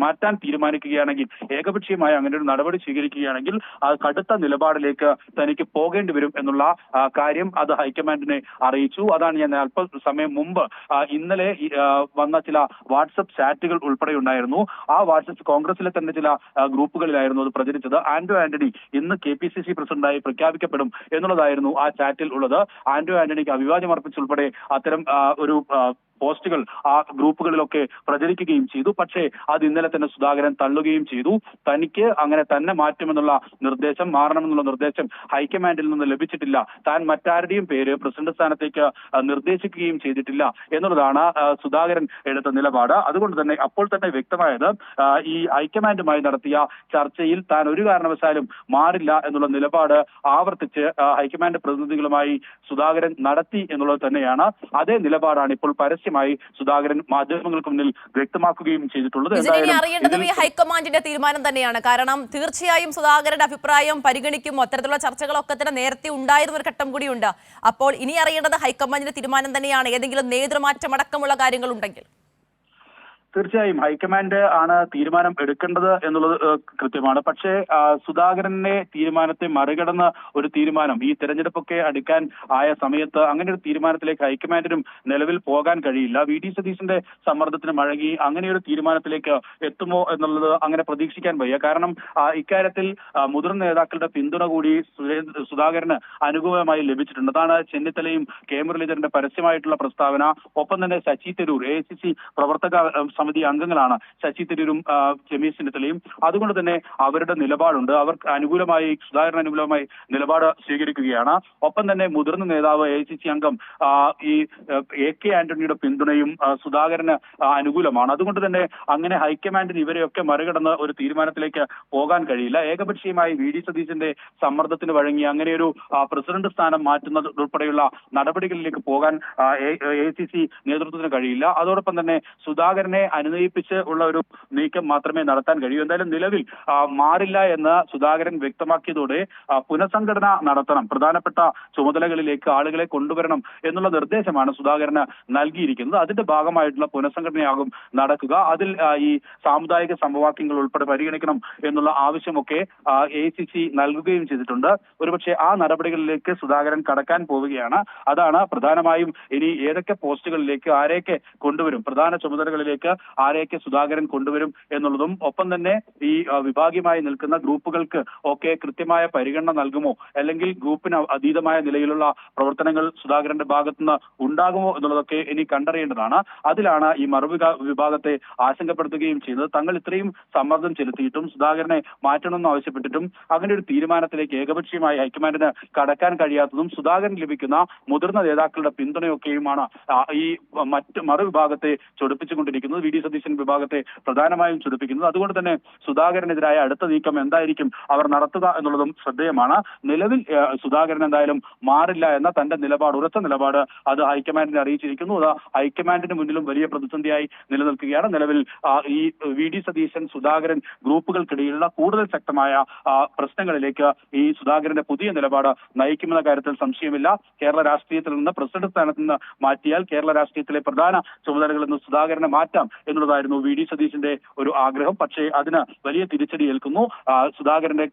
മാറ്റാൻ തീരുമാനിക്കുകയാണെങ്കിൽ, ഏകപക്ഷീയമായി അങ്ങനെ ഒരു നടപടി സ്വീകരിക്കുകയാണെങ്കിൽ കടുത്ത നിലപാടിലേക്ക് തനിക്ക് പോകേണ്ടി വരും എന്നുള്ള കാര്യം അത് ഹൈക്കമാൻഡിനെ അറിയിച്ചു. അതാണ് ഞാൻ അല്പസമയം മുമ്പ് ഇന്നലെ വന്ന ചില വാട്സപ്പ് ചാറ്റുകൾ ഉൾപ്പെടെ ഉണ്ടായിരുന്നു. ആ വാട്സപ്പ് കോൺഗ്രസിലെ തന്നെ ചില ഗ്രൂപ്പുകളിലായിരുന്നു അത് പ്രചരിച്ചത്. ആന്റണി ഇന്ന് KPCC പ്രസിഡന്റായി പ്രഖ്യാപിക്കപ്പെടും എന്നുള്ളതായിരുന്നു ആ ചാറ്റിൽ ഉള്ളത്. ആന്റണിക്ക് അഭിവാദ്യം അർപ്പിച്ചുൾപ്പെടെ അത്തരം ഒരു പോസ്റ്റുകൾ ആ ഗ്രൂപ്പുകളിലൊക്കെ പ്രചരിക്കുകയും ചെയ്തു. പക്ഷേ അത് ഇന്നലെ തന്നെ സുധാകരൻ തള്ളുകയും ചെയ്തു. തനിക്ക് അങ്ങനെ തന്നെ മാറ്റുമെന്നുള്ള നിർദ്ദേശം, മാറണമെന്നുള്ള നിർദ്ദേശം ഹൈക്കമാൻഡിൽ നിന്ന് ലഭിച്ചിട്ടില്ല, താൻ മറ്റാരുടെയും പേര് പ്രസിഡന്റ് സ്ഥാനത്തേക്ക് നിർദ്ദേശിക്കുകയും ചെയ്തിട്ടില്ല എന്നുള്ളതാണ് സുധാകരൻ എടുത്ത നിലപാട്. അതുകൊണ്ട് തന്നെ അപ്പോൾ തന്നെ വ്യക്തമായത് ഈ ഹൈക്കമാൻഡുമായി നടത്തിയ ചർച്ചയിൽ താൻ ഒരു കാരണവശാലും മാറില്ല എന്നുള്ള നിലപാട് ആവർത്തിച്ച് ഹൈക്കമാൻഡ് പ്രതിനിധികളുമായി സുധാകരൻ നടത്തി എന്നുള്ളത് തന്നെയാണ്. അതേ നിലപാടാണ് ഇപ്പോൾ പരസ്യമായി സുധാകരൻ മാധ്യമങ്ങൾക്ക് മുന്നിൽ വ്യക്തമാക്കുകയും ചെയ്തിട്ടുള്ളത്. അറിയേണ്ടതും ഈ ഹൈക്കമാൻഡിന്റെ തീരുമാനം തന്നെയാണ്. കാരണം തീർച്ചയായും സുധാകരന്റെ അഭിപ്രായം പരിഗണിക്കും. അത്തരത്തിലുള്ള ചർച്ചകളൊക്കെ തന്നെ നേരത്തെ ഉണ്ടായിരുന്ന ഒരു ഘട്ടം കൂടിയുണ്ട്. അപ്പോൾ ഇനി അറിയേണ്ടത് ഹൈക്കമാൻഡിന്റെ തീരുമാനം തന്നെയാണ്. ഏതെങ്കിലും നേതൃമാറ്റം അടക്കമുള്ള കാര്യങ്ങൾ ഉണ്ടെങ്കിൽ തീർച്ചയായും ഹൈക്കമാൻഡ് ആണ് തീരുമാനം എടുക്കേണ്ടത് എന്നുള്ളത് കൃത്യമാണ്. പക്ഷേ സുധാകരന്റെ തീരുമാനത്തെ മറികടന്ന് ഒരു തീരുമാനം ഈ തെരഞ്ഞെടുപ്പൊക്കെ അടുക്കാൻ ആയ സമയത്ത് അങ്ങനെ ഒരു തീരുമാനത്തിലേക്ക് ഹൈക്കമാൻഡിനും നിലവിൽ പോകാൻ കഴിയില്ല. VD സതീശന്റെ സമ്മർദ്ദത്തിന് വഴങ്ങി അങ്ങനെ ഒരു തീരുമാനത്തിലേക്ക് എത്തുമോ എന്നുള്ളത് അങ്ങനെ പ്രതീക്ഷിക്കാൻ വയ്യ. കാരണം ഇക്കാര്യത്തിൽ മുതിർന്ന നേതാക്കളുടെ പിന്തുണ കൂടി സുധാകരന് അനുകൂലമായി ലഭിച്ചിട്ടുണ്ട്. അതാണ് ചെന്നിത്തലയും K മുരളീധരന്റെ പരസ്യമായിട്ടുള്ള പ്രസ്താവന. ഒപ്പം തന്നെ ശശി തരൂർ AICC പ്രവർത്തക സമിതി അംഗങ്ങളാണ് ശശി തരൂരും രമേശ് ചെന്നിത്തലയും. അതുകൊണ്ട് തന്നെ അവരുടെ നിലപാടുണ്ട്. അവർക്ക് അനുകൂലമായി, സുധാകരന് അനുകൂലമായി നിലപാട് സ്വീകരിക്കുകയാണ്. ഒപ്പം തന്നെ മുതിർന്ന നേതാവ് AICC അംഗം ഈ AK ആന്റണിയുടെ പിന്തുണയും സുധാകരന് അനുകൂലമാണ്. അതുകൊണ്ട് തന്നെ അങ്ങനെ ഹൈക്കമാൻഡിന് ഇവരെയൊക്കെ മറികടന്ന് ഒരു തീരുമാനത്തിലേക്ക് പോകാൻ കഴിയില്ല. ഏകപക്ഷീയമായി VD സതീശന്റെ സമ്മർദ്ദത്തിന് വഴങ്ങി അങ്ങനെയൊരു പ്രസിഡന്റ് സ്ഥാനം മാറ്റുന്നത് ഉൾപ്പെടെയുള്ള നടപടികളിലേക്ക് പോകാൻ AICC നേതൃത്വത്തിന് കഴിയില്ല. അതോടൊപ്പം തന്നെ സുധാകരനെ അനുനയിപ്പിച്ച് ഉള്ള ഒരു നീക്കം മാത്രമേ നടത്താൻ കഴിയൂ. എന്തായാലും നിലവിൽ മാറില്ല എന്ന് സുധാകരൻ വ്യക്തമാക്കിയതോടെ പുനഃസംഘടന നടത്തണം, പ്രധാനപ്പെട്ട ചുമതലകളിലേക്ക് ആളുകളെ കൊണ്ടുവരണം എന്നുള്ള നിർദ്ദേശമാണ് സുധാകരന് നൽകിയിരിക്കുന്നത്. അതിന്റെ ഭാഗമായിട്ടുള്ള പുനഃസംഘടനയാകും നടക്കുക. അതിൽ ഈ സാമുദായിക സമവാക്യങ്ങൾ ഉൾപ്പെടെ പരിഗണിക്കണം എന്നുള്ള ആവശ്യമൊക്കെ AICC നൽകുകയും ചെയ്തിട്ടുണ്ട്. ഒരുപക്ഷെ ആ നടപടികളിലേക്ക് സുധാകരൻ കടക്കാൻ പോവുകയാണ്. അതാണ് പ്രധാനമായും ഇനി ഏതൊക്കെ പോസ്റ്റുകളിലേക്ക് ആരെയൊക്കെ കൊണ്ടുവരും, പ്രധാന ചുമതലകളിലേക്ക് ആരെയൊക്കെ സുധാകരൻ കൊണ്ടുവരും എന്നുള്ളതും, ഒപ്പം തന്നെ ഈ വിഭാഗീയമായി നിൽക്കുന്ന ഗ്രൂപ്പുകൾക്ക് ഒക്കെ കൃത്യമായ പരിഗണന നൽകുമോ, അല്ലെങ്കിൽ ഗ്രൂപ്പിന് അതീതമായ നിലയിലുള്ള പ്രവർത്തനങ്ങൾ സുധാകരന്റെ ഭാഗത്തുനിന്ന് ഉണ്ടാകുമോ എന്നുള്ളതൊക്കെ ഇനി കണ്ടറിയേണ്ടതാണ്. അതിലാണ് ഈ വിഭാഗത്തെ ആശങ്കപ്പെടുത്തുകയും ചെയ്യുന്നത്. തങ്ങൾ ഇത്രയും സമ്മർദ്ദം ചെലുത്തിയിട്ടും സുധാകരനെ മാറ്റണമെന്ന് ആവശ്യപ്പെട്ടിട്ടും അങ്ങനെ ഒരു തീരുമാനത്തിലേക്ക് ഏകപക്ഷീയമായി ഹൈക്കമാൻഡിന് കടക്കാൻ കഴിയാത്തതും സുധാകരൻ ലഭിക്കുന്ന മുതിർന്ന നേതാക്കളുടെ പിന്തുണയൊക്കെയുമാണ് ഈ മറുവിഭാഗത്തെ ചൊടിപ്പിച്ചുകൊണ്ടിരിക്കുന്നത്. VD സതീശൻ വിഭാഗത്തെ പ്രധാനമായും ചൊടിപ്പിക്കുന്നത്. അതുകൊണ്ട് തന്നെ സുധാകരനെതിരായ അടുത്ത നീക്കം എന്തായിരിക്കും അവർ നടത്തുക എന്നുള്ളതും ശ്രദ്ധേയമാണ്. നിലവിൽ സുധാകരൻ എന്തായാലും മാറില്ല എന്ന തന്റെ നിലപാട്, ഉറച്ച നിലപാട് അത് ഹൈക്കമാൻഡിനെ അറിയിച്ചിരിക്കുന്നു. അത് ഹൈക്കമാൻഡിന് മുന്നിലും വലിയ പ്രതിസന്ധിയായി നിലനിൽക്കുകയാണ്. നിലവിൽ ഈ VD സതീശൻ സുധാകരൻ ഗ്രൂപ്പുകൾക്കിടയിലുള്ള കൂടുതൽ ശക്തമായ പ്രശ്നങ്ങളിലേക്ക് ഈ സുധാകരന്റെ പുതിയ നിലപാട് നയിക്കുമെന്ന കാര്യത്തിൽ സംശയമില്ല. കേരള രാഷ്ട്രീയത്തിൽ നിന്ന് പ്രസിഡന്റ് സ്ഥാനത്ത് നിന്ന് മാറ്റിയാൽ കേരള രാഷ്ട്രീയത്തിലെ പ്രധാന ചുമതലകളിൽ നിന്ന് സുധാകരനെ മാറ്റാം എന്നുള്ളതായിരുന്നു VD സതീശന്റെ ഒരു ആഗ്രഹം. പക്ഷേ അതിന് വലിയ തിരിച്ചടി ഏൽക്കുന്നു. സുധാകരന്റെ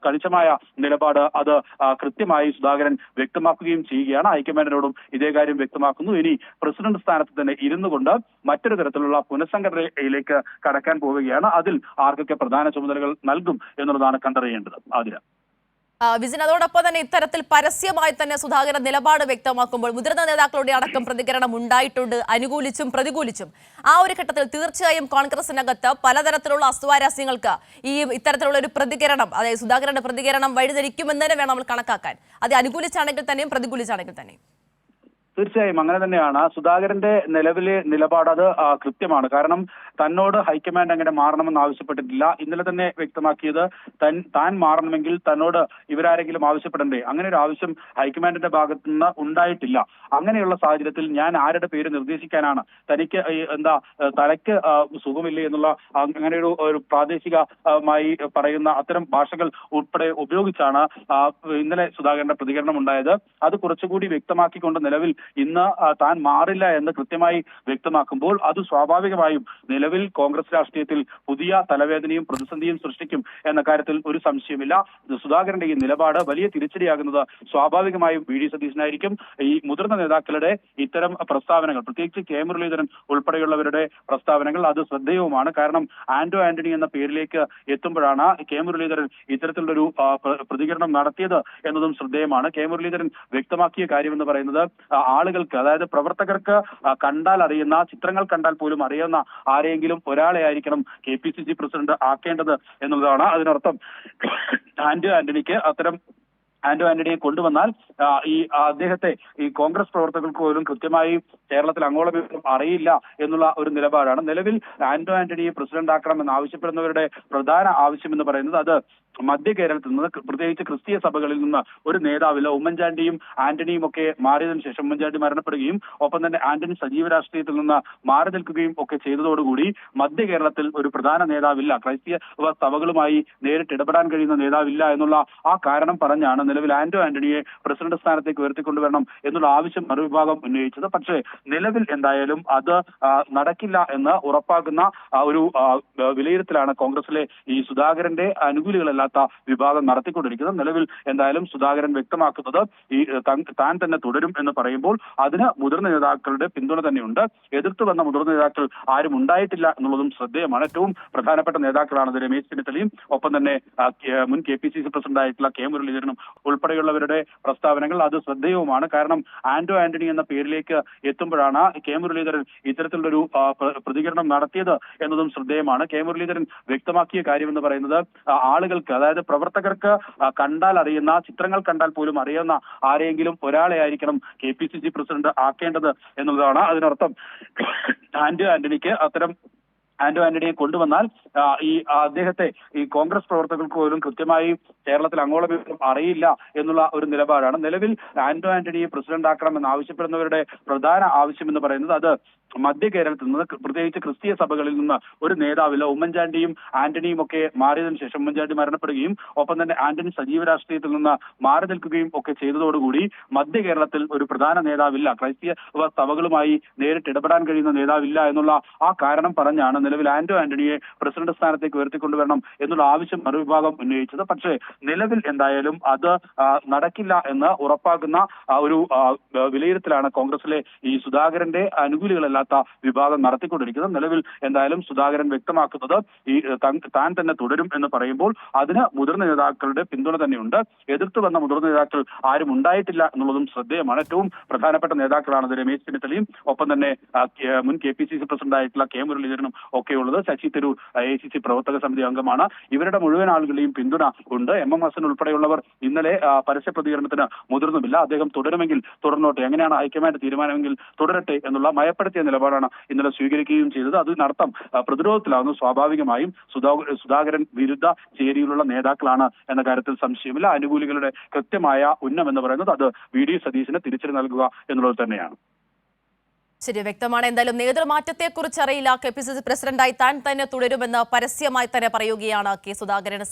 കണിശമായ നിലപാട് അത് കൃത്യമായി സുധാകരൻ വ്യക്തമാക്കുകയും ചെയ്യുകയാണ്. ഹൈക്കമാൻഡിനോടും ഇതേ കാര്യം വ്യക്തമാക്കുന്നു. ഇനി പ്രസിഡന്റ് സ്ഥാനത്ത് തന്നെ ഇരുന്നു കൊണ്ട് മറ്റൊരു തരത്തിലുള്ള പുനഃസംഘടനയിലേക്ക് കടക്കാൻ പോവുകയാണ്. അതിൽ ആർക്കൊക്കെ പ്രധാന ചുമതലകൾ നൽകും എന്നുള്ളതാണ് കണ്ടറിയേണ്ടത്. ആതിര. വിജിൻ, അതോടൊപ്പം തന്നെ ഇത്തരത്തിൽ പരസ്യമായി തന്നെ സുധാകരൻ നിലപാട് വ്യക്തമാക്കുമ്പോൾ മുതിർന്ന നേതാക്കളുടെ അടക്കം പ്രതികരണം ഉണ്ടായിട്ടുണ്ട്, അനുകൂലിച്ചും പ്രതികൂലിച്ചും. ആ ഒരു ഘട്ടത്തിൽ തീർച്ചയായും കോൺഗ്രസിനകത്ത് പലതരത്തിലുള്ള അസ്വാരസ്യങ്ങൾക്ക് ഈ ഇത്തരത്തിലുള്ള ഒരു പ്രതികരണം, അതായത് സുധാകരന്റെ പ്രതികരണം വഴിതെളിക്കുമെന്ന് തന്നെ വേണം നമ്മൾ കണക്കാക്കാൻ. അത് അനുകൂലിച്ചാണെങ്കിൽ തന്നെയും പ്രതികൂലിച്ചാണെങ്കിൽ തന്നെയും. തീർച്ചയായും അങ്ങനെ തന്നെയാണ്. സുധാകരന്റെ നിലവിലെ നിലപാട് അത് കൃത്യമാണ്. കാരണം തന്നോട് ഹൈക്കമാൻഡ് അങ്ങനെ മാറണമെന്ന് ആവശ്യപ്പെട്ടിട്ടില്ല. ഇന്നലെ തന്നെ വ്യക്തമാക്കിയത് താൻ മാറണമെങ്കിൽ തന്നോട് ഇവരാരെങ്കിലും ആവശ്യപ്പെടണ്ടേ, അങ്ങനെ ഒരു ആവശ്യം ഹൈക്കമാൻഡിന്റെ ഭാഗത്തു നിന്ന് ഉണ്ടായിട്ടില്ല. അങ്ങനെയുള്ള സാഹചര്യത്തിൽ ഞാൻ ആരുടെ പേര് നിർദ്ദേശിക്കാനാണ്, തനിക്ക് തലയ്ക്ക് സുഖമില്ലേ എന്നുള്ള അങ്ങനെ ഒരു പ്രാദേശികമായി പറയുന്ന അത്തരം ഭാഷകൾ ഉൾപ്പെടെ ഉപയോഗിച്ചാണ് ഇന്നലെ സുധാകരന്റെ പ്രതികരണം ഉണ്ടായത്. അത് കുറച്ചുകൂടി വ്യക്തമാക്കിക്കൊണ്ട് നിലവിൽ ഇന്ന് താൻ മാറില്ല എന്ന് കൃത്യമായി വ്യക്തമാക്കുമ്പോൾ അത് സ്വാഭാവികമായും നിലവിൽ കോൺഗ്രസ് രാഷ്ട്രീയത്തിൽ പുതിയ തലവേദനയും പ്രതിസന്ധിയും സൃഷ്ടിക്കും എന്ന കാര്യത്തിൽ ഒരു സംശയമില്ല. സുധാകരന്റെ ഈ നിലപാട് വലിയ തിരിച്ചടിയാകുന്നത് സ്വാഭാവികമായും VD സതീശനായിരിക്കും. ഈ മുതിർന്ന നേതാക്കളുടെ ഇത്തരം പ്രസ്താവനകൾ, പ്രത്യേകിച്ച് K മുരളീധരൻ ഉൾപ്പെടെയുള്ളവരുടെ പ്രസ്താവനകൾ അത് ശ്രദ്ധേയവുമാണ്. കാരണം ആന്റണി എന്ന പേരിലേക്ക് എത്തുമ്പോഴാണ് K മുരളീധരൻ ഇത്തരത്തിലുള്ളൊരു പ്രതികരണം നടത്തിയത് എന്നതും ശ്രദ്ധേയമാണ്. K മുരളീധരൻ വ്യക്തമാക്കിയ കാര്യമെന്ന് പറയുന്നത് ആളുകൾക്ക്, അതായത് പ്രവർത്തകർക്ക് കണ്ടാൽ അറിയുന്ന, ചിത്രങ്ങൾ കണ്ടാൽ പോലും അറിയുന്ന ആരെയെങ്കിലും ഒരാളെ ആയിരിക്കണം KPCC പ്രസിഡന്റ് ആക്കേണ്ടത് എന്നുള്ളതാണ്. അതിനർത്ഥം ആന്റണിയെ കൊണ്ടുവന്നാൽ ഈ അദ്ദേഹത്തെ ഈ കോൺഗ്രസ് പ്രവർത്തകർക്ക് പോലും കൃത്യമായി കേരളത്തിൽ അങ്ങോളം അറിയില്ല എന്നുള്ള ഒരു നിലപാടാണ്. നിലവിൽ ആന്റണിയെ പ്രസിഡന്റ് ആക്കണമെന്ന് ആവശ്യപ്പെടുന്നവരുടെ പ്രധാന ആവശ്യം എന്ന് പറയുന്നത് അത് മധ്യ കേരളത്തിൽ നിന്ന്, പ്രത്യേകിച്ച് ക്രിസ്തീയ സഭകളിൽ നിന്ന് ഒരു നേതാവില്ല. ഉമ്മൻചാണ്ടിയും ആന്റണിയും ഒക്കെ മാറിയതിനു ശേഷം, ഉമ്മൻചാണ്ടി മരണപ്പെടുകയും ഒപ്പം തന്നെ ആന്റണി സജീവ രാഷ്ട്രീയത്തിൽ നിന്ന് മാറി നിൽക്കുകയും ഒക്കെ ചെയ്തതോടുകൂടി മധ്യ കേരളത്തിൽ ഒരു പ്രധാന നേതാവില്ല, ക്രൈസ്തവ സഭകളുമായി നേരിട്ട് ഇടപെടാൻ കഴിയുന്ന നേതാവില്ല എന്നുള്ള ആ കാരണം പറഞ്ഞാണ് നിലവിൽ ആന്റണിയെ പ്രസിഡന്റ് സ്ഥാനത്തേക്ക് ഉയർത്തിക്കൊണ്ടുവരണം എന്നുള്ള ആവശ്യം മറുവിഭാഗം ഉന്നയിച്ചത്. പക്ഷേ നിലവിൽ എന്തായാലും അത് നടക്കില്ല എന്ന് ഉറപ്പാക്കുന്ന ഒരു വിലയിരുത്തലാണ് കോൺഗ്രസിലെ ഈ സുധാകരന്റെ അനുകൂലികളല്ലാത്ത വിഭാഗം നടത്തിക്കൊണ്ടിരിക്കുന്നത്. നിലവിൽ എന്തായാലും സുധാകരൻ വ്യക്തമാക്കുന്നത് ഈ താൻ തന്നെ തുടരും എന്ന് പറയുമ്പോൾ അതിന് മുതിർന്ന നേതാക്കളുടെ പിന്തുണ തന്നെയുണ്ട്. എതിർത്ത് വന്ന മുതിർന്ന നേതാക്കൾ ആരും ഉണ്ടായിട്ടില്ല എന്നുള്ളതും ശ്രദ്ധേയമാണ്. ഏറ്റവും പ്രധാനപ്പെട്ട നേതാക്കളാണ് രമേശ് ചെന്നിത്തലയും ഒപ്പം തന്നെ മുൻ KPCC പ്രസിഡന്റ് ആയിട്ടുള്ള K മുരളീധരനും ഉൾപ്പെടെയുള്ളവരുടെ പ്രസ്താവനകൾ അത് ശ്രദ്ധേയവുമാണ്. കാരണം ആന്റണി എന്ന പേരിലേക്ക് എത്തുമ്പോൾ എത്തുമ്പോഴാണ് കെ മുരളീധരൻ ഇത്തരത്തിലുള്ളൊരു പ്രതികരണം നടത്തിയത് എന്നതും ശ്രദ്ധേയമാണ്. കെ മുരളീധരൻ വ്യക്തമാക്കിയ കാര്യമെന്ന് പറയുന്നത് ആളുകൾക്ക്, അതായത് പ്രവർത്തകർക്ക് കണ്ടാൽ അറിയുന്ന, ചിത്രങ്ങൾ കണ്ടാൽ പോലും അറിയുന്ന ആരെങ്കിലും ഒരാളെ ആയിരിക്കണം KPCC പ്രസിഡന്റ് ആക്കേണ്ടത് എന്നുള്ളതാണ്. അതിനർത്ഥം ആന്റോ ആന്റണിയെ കൊണ്ടുവന്നാൽ ഈ അദ്ദേഹത്തെ ഈ കോൺഗ്രസ് പ്രവർത്തകർക്ക് പോലും കൃത്യമായി കേരളത്തിൽ അങ്ങോളം അറിയില്ല എന്നുള്ള ഒരു നിലപാടാണ്. നിലവിൽ ആന്റോ ആന്റണിയെ പ്രസിഡന്റ് ആക്കണമെന്ന് ആവശ്യപ്പെടുന്നവരുടെ പ്രധാന ആവശ്യം എന്ന് പറയുന്നത് അത് മധ്യ കേരളത്തിൽ നിന്ന്, പ്രത്യേകിച്ച് ക്രിസ്തീയ സഭകളിൽ നിന്ന് ഒരു നേതാവില്ല. ഉമ്മൻചാണ്ടിയും ആന്റണിയും ഒക്കെ മാറിയതിനു ശേഷം, ഉമ്മൻചാണ്ടി മരണപ്പെടുകയും ഒപ്പം തന്നെ ആന്റണി സജീവ രാഷ്ട്രീയത്തിൽ നിന്ന് മാറി നിൽക്കുകയും ഒക്കെ ചെയ്തതോടുകൂടി മധ്യ കേരളത്തിൽ ഒരു പ്രധാന നേതാവില്ല, ക്രൈസ്തവ സഭകളുമായി നേരിട്ട് ഇടപെടാൻ കഴിയുന്ന നേതാവില്ല എന്നുള്ള ആ കാരണം പറഞ്ഞാണ് നിലവിൽ ആന്റോ ആന്റണിയെ പ്രസിഡന്റ് സ്ഥാനത്തേക്ക് ഉയർത്തിക്കൊണ്ടുവരണം എന്നുള്ള ആവശ്യം മറുവിഭാഗം ഉന്നയിച്ചത്. പക്ഷേ നിലവിൽ എന്തായാലും അത് നടക്കില്ല എന്ന് ഉറപ്പാക്കുന്ന ഒരു വിലയിരുത്തലാണ് കോൺഗ്രസിലെ ഈ സുധാകരന്റെ അനുകൂലികളല്ലാത്ത വിഭാഗം നടത്തിക്കൊണ്ടിരിക്കുന്നത്. നിലവിൽ എന്തായാലും സുധാകരൻ വ്യക്തമാക്കുന്നത് ഈ താൻ തന്നെ തുടരും എന്ന് പറയുമ്പോൾ അതിന് മുതിർന്ന നേതാക്കളുടെ പിന്തുണ തന്നെയുണ്ട്. എതിർത്ത് വന്ന മുതിർന്ന നേതാക്കൾ ആരും ഉണ്ടായിട്ടില്ല എന്നുള്ളതും ശ്രദ്ധേയമാണ്. ഏറ്റവും പ്രധാനപ്പെട്ട നേതാക്കളാണ് രമേശ് ചെന്നിത്തലയും ഒപ്പം തന്നെ മുൻ KPCC പ്രസിഡന്റായിട്ടുള്ള കെ മുരളീധരനും ഒക്കെയുള്ളത്. ശശി തരൂർ AICC പ്രവർത്തക സമിതി അംഗമാണ്. ഇവരുടെ മുഴുവൻ ആളുകളുടെയും പിന്തുണ ഉണ്ട്. MM ഹസൻ ഉൾപ്പെടെയുള്ളവർ ഇന്നലെ പരസ്യ പ്രതികരണത്തിന് മുതിർന്നുമില്ല. അദ്ദേഹം തുടരുമെങ്കിൽ തുടർന്നോട്ടെ, എങ്ങനെയാണ് ഹൈക്കമാൻഡ് തീരുമാനമെങ്കിൽ തുടരട്ടെ എന്നുള്ള മയപ്പെടുത്തിയ നിലപാടാണ് ഇന്നലെ സ്വീകരിക്കുകയും ചെയ്തത്. അതിനർത്ഥം പ്രതിരോധത്തിലാവുന്നു. സ്വാഭാവികമായും സുധാകരൻ വിരുദ്ധ ചേരിയിലുള്ള നേതാക്കളാണ് എന്ന കാര്യത്തിൽ സംശയമില്ല. അനുകൂലികളുടെ കൃത്യമായ ഉന്നം എന്ന് പറയുന്നത് അത് VD സതീശന് തിരിച്ചടി നൽകുക എന്നുള്ളത് തന്നെയാണ്. ശരി, വ്യക്തമാണ്. എന്തായാലും നേതൃമാറ്റത്തെക്കുറിച്ച് അറിയില്ല. KPCC പ്രസിഡന്റായി താൻ തന്നെ തുടരുമെന്ന് പരസ്യമായി തന്നെ പറയുകയാണ് കെ സുധാകരൻ.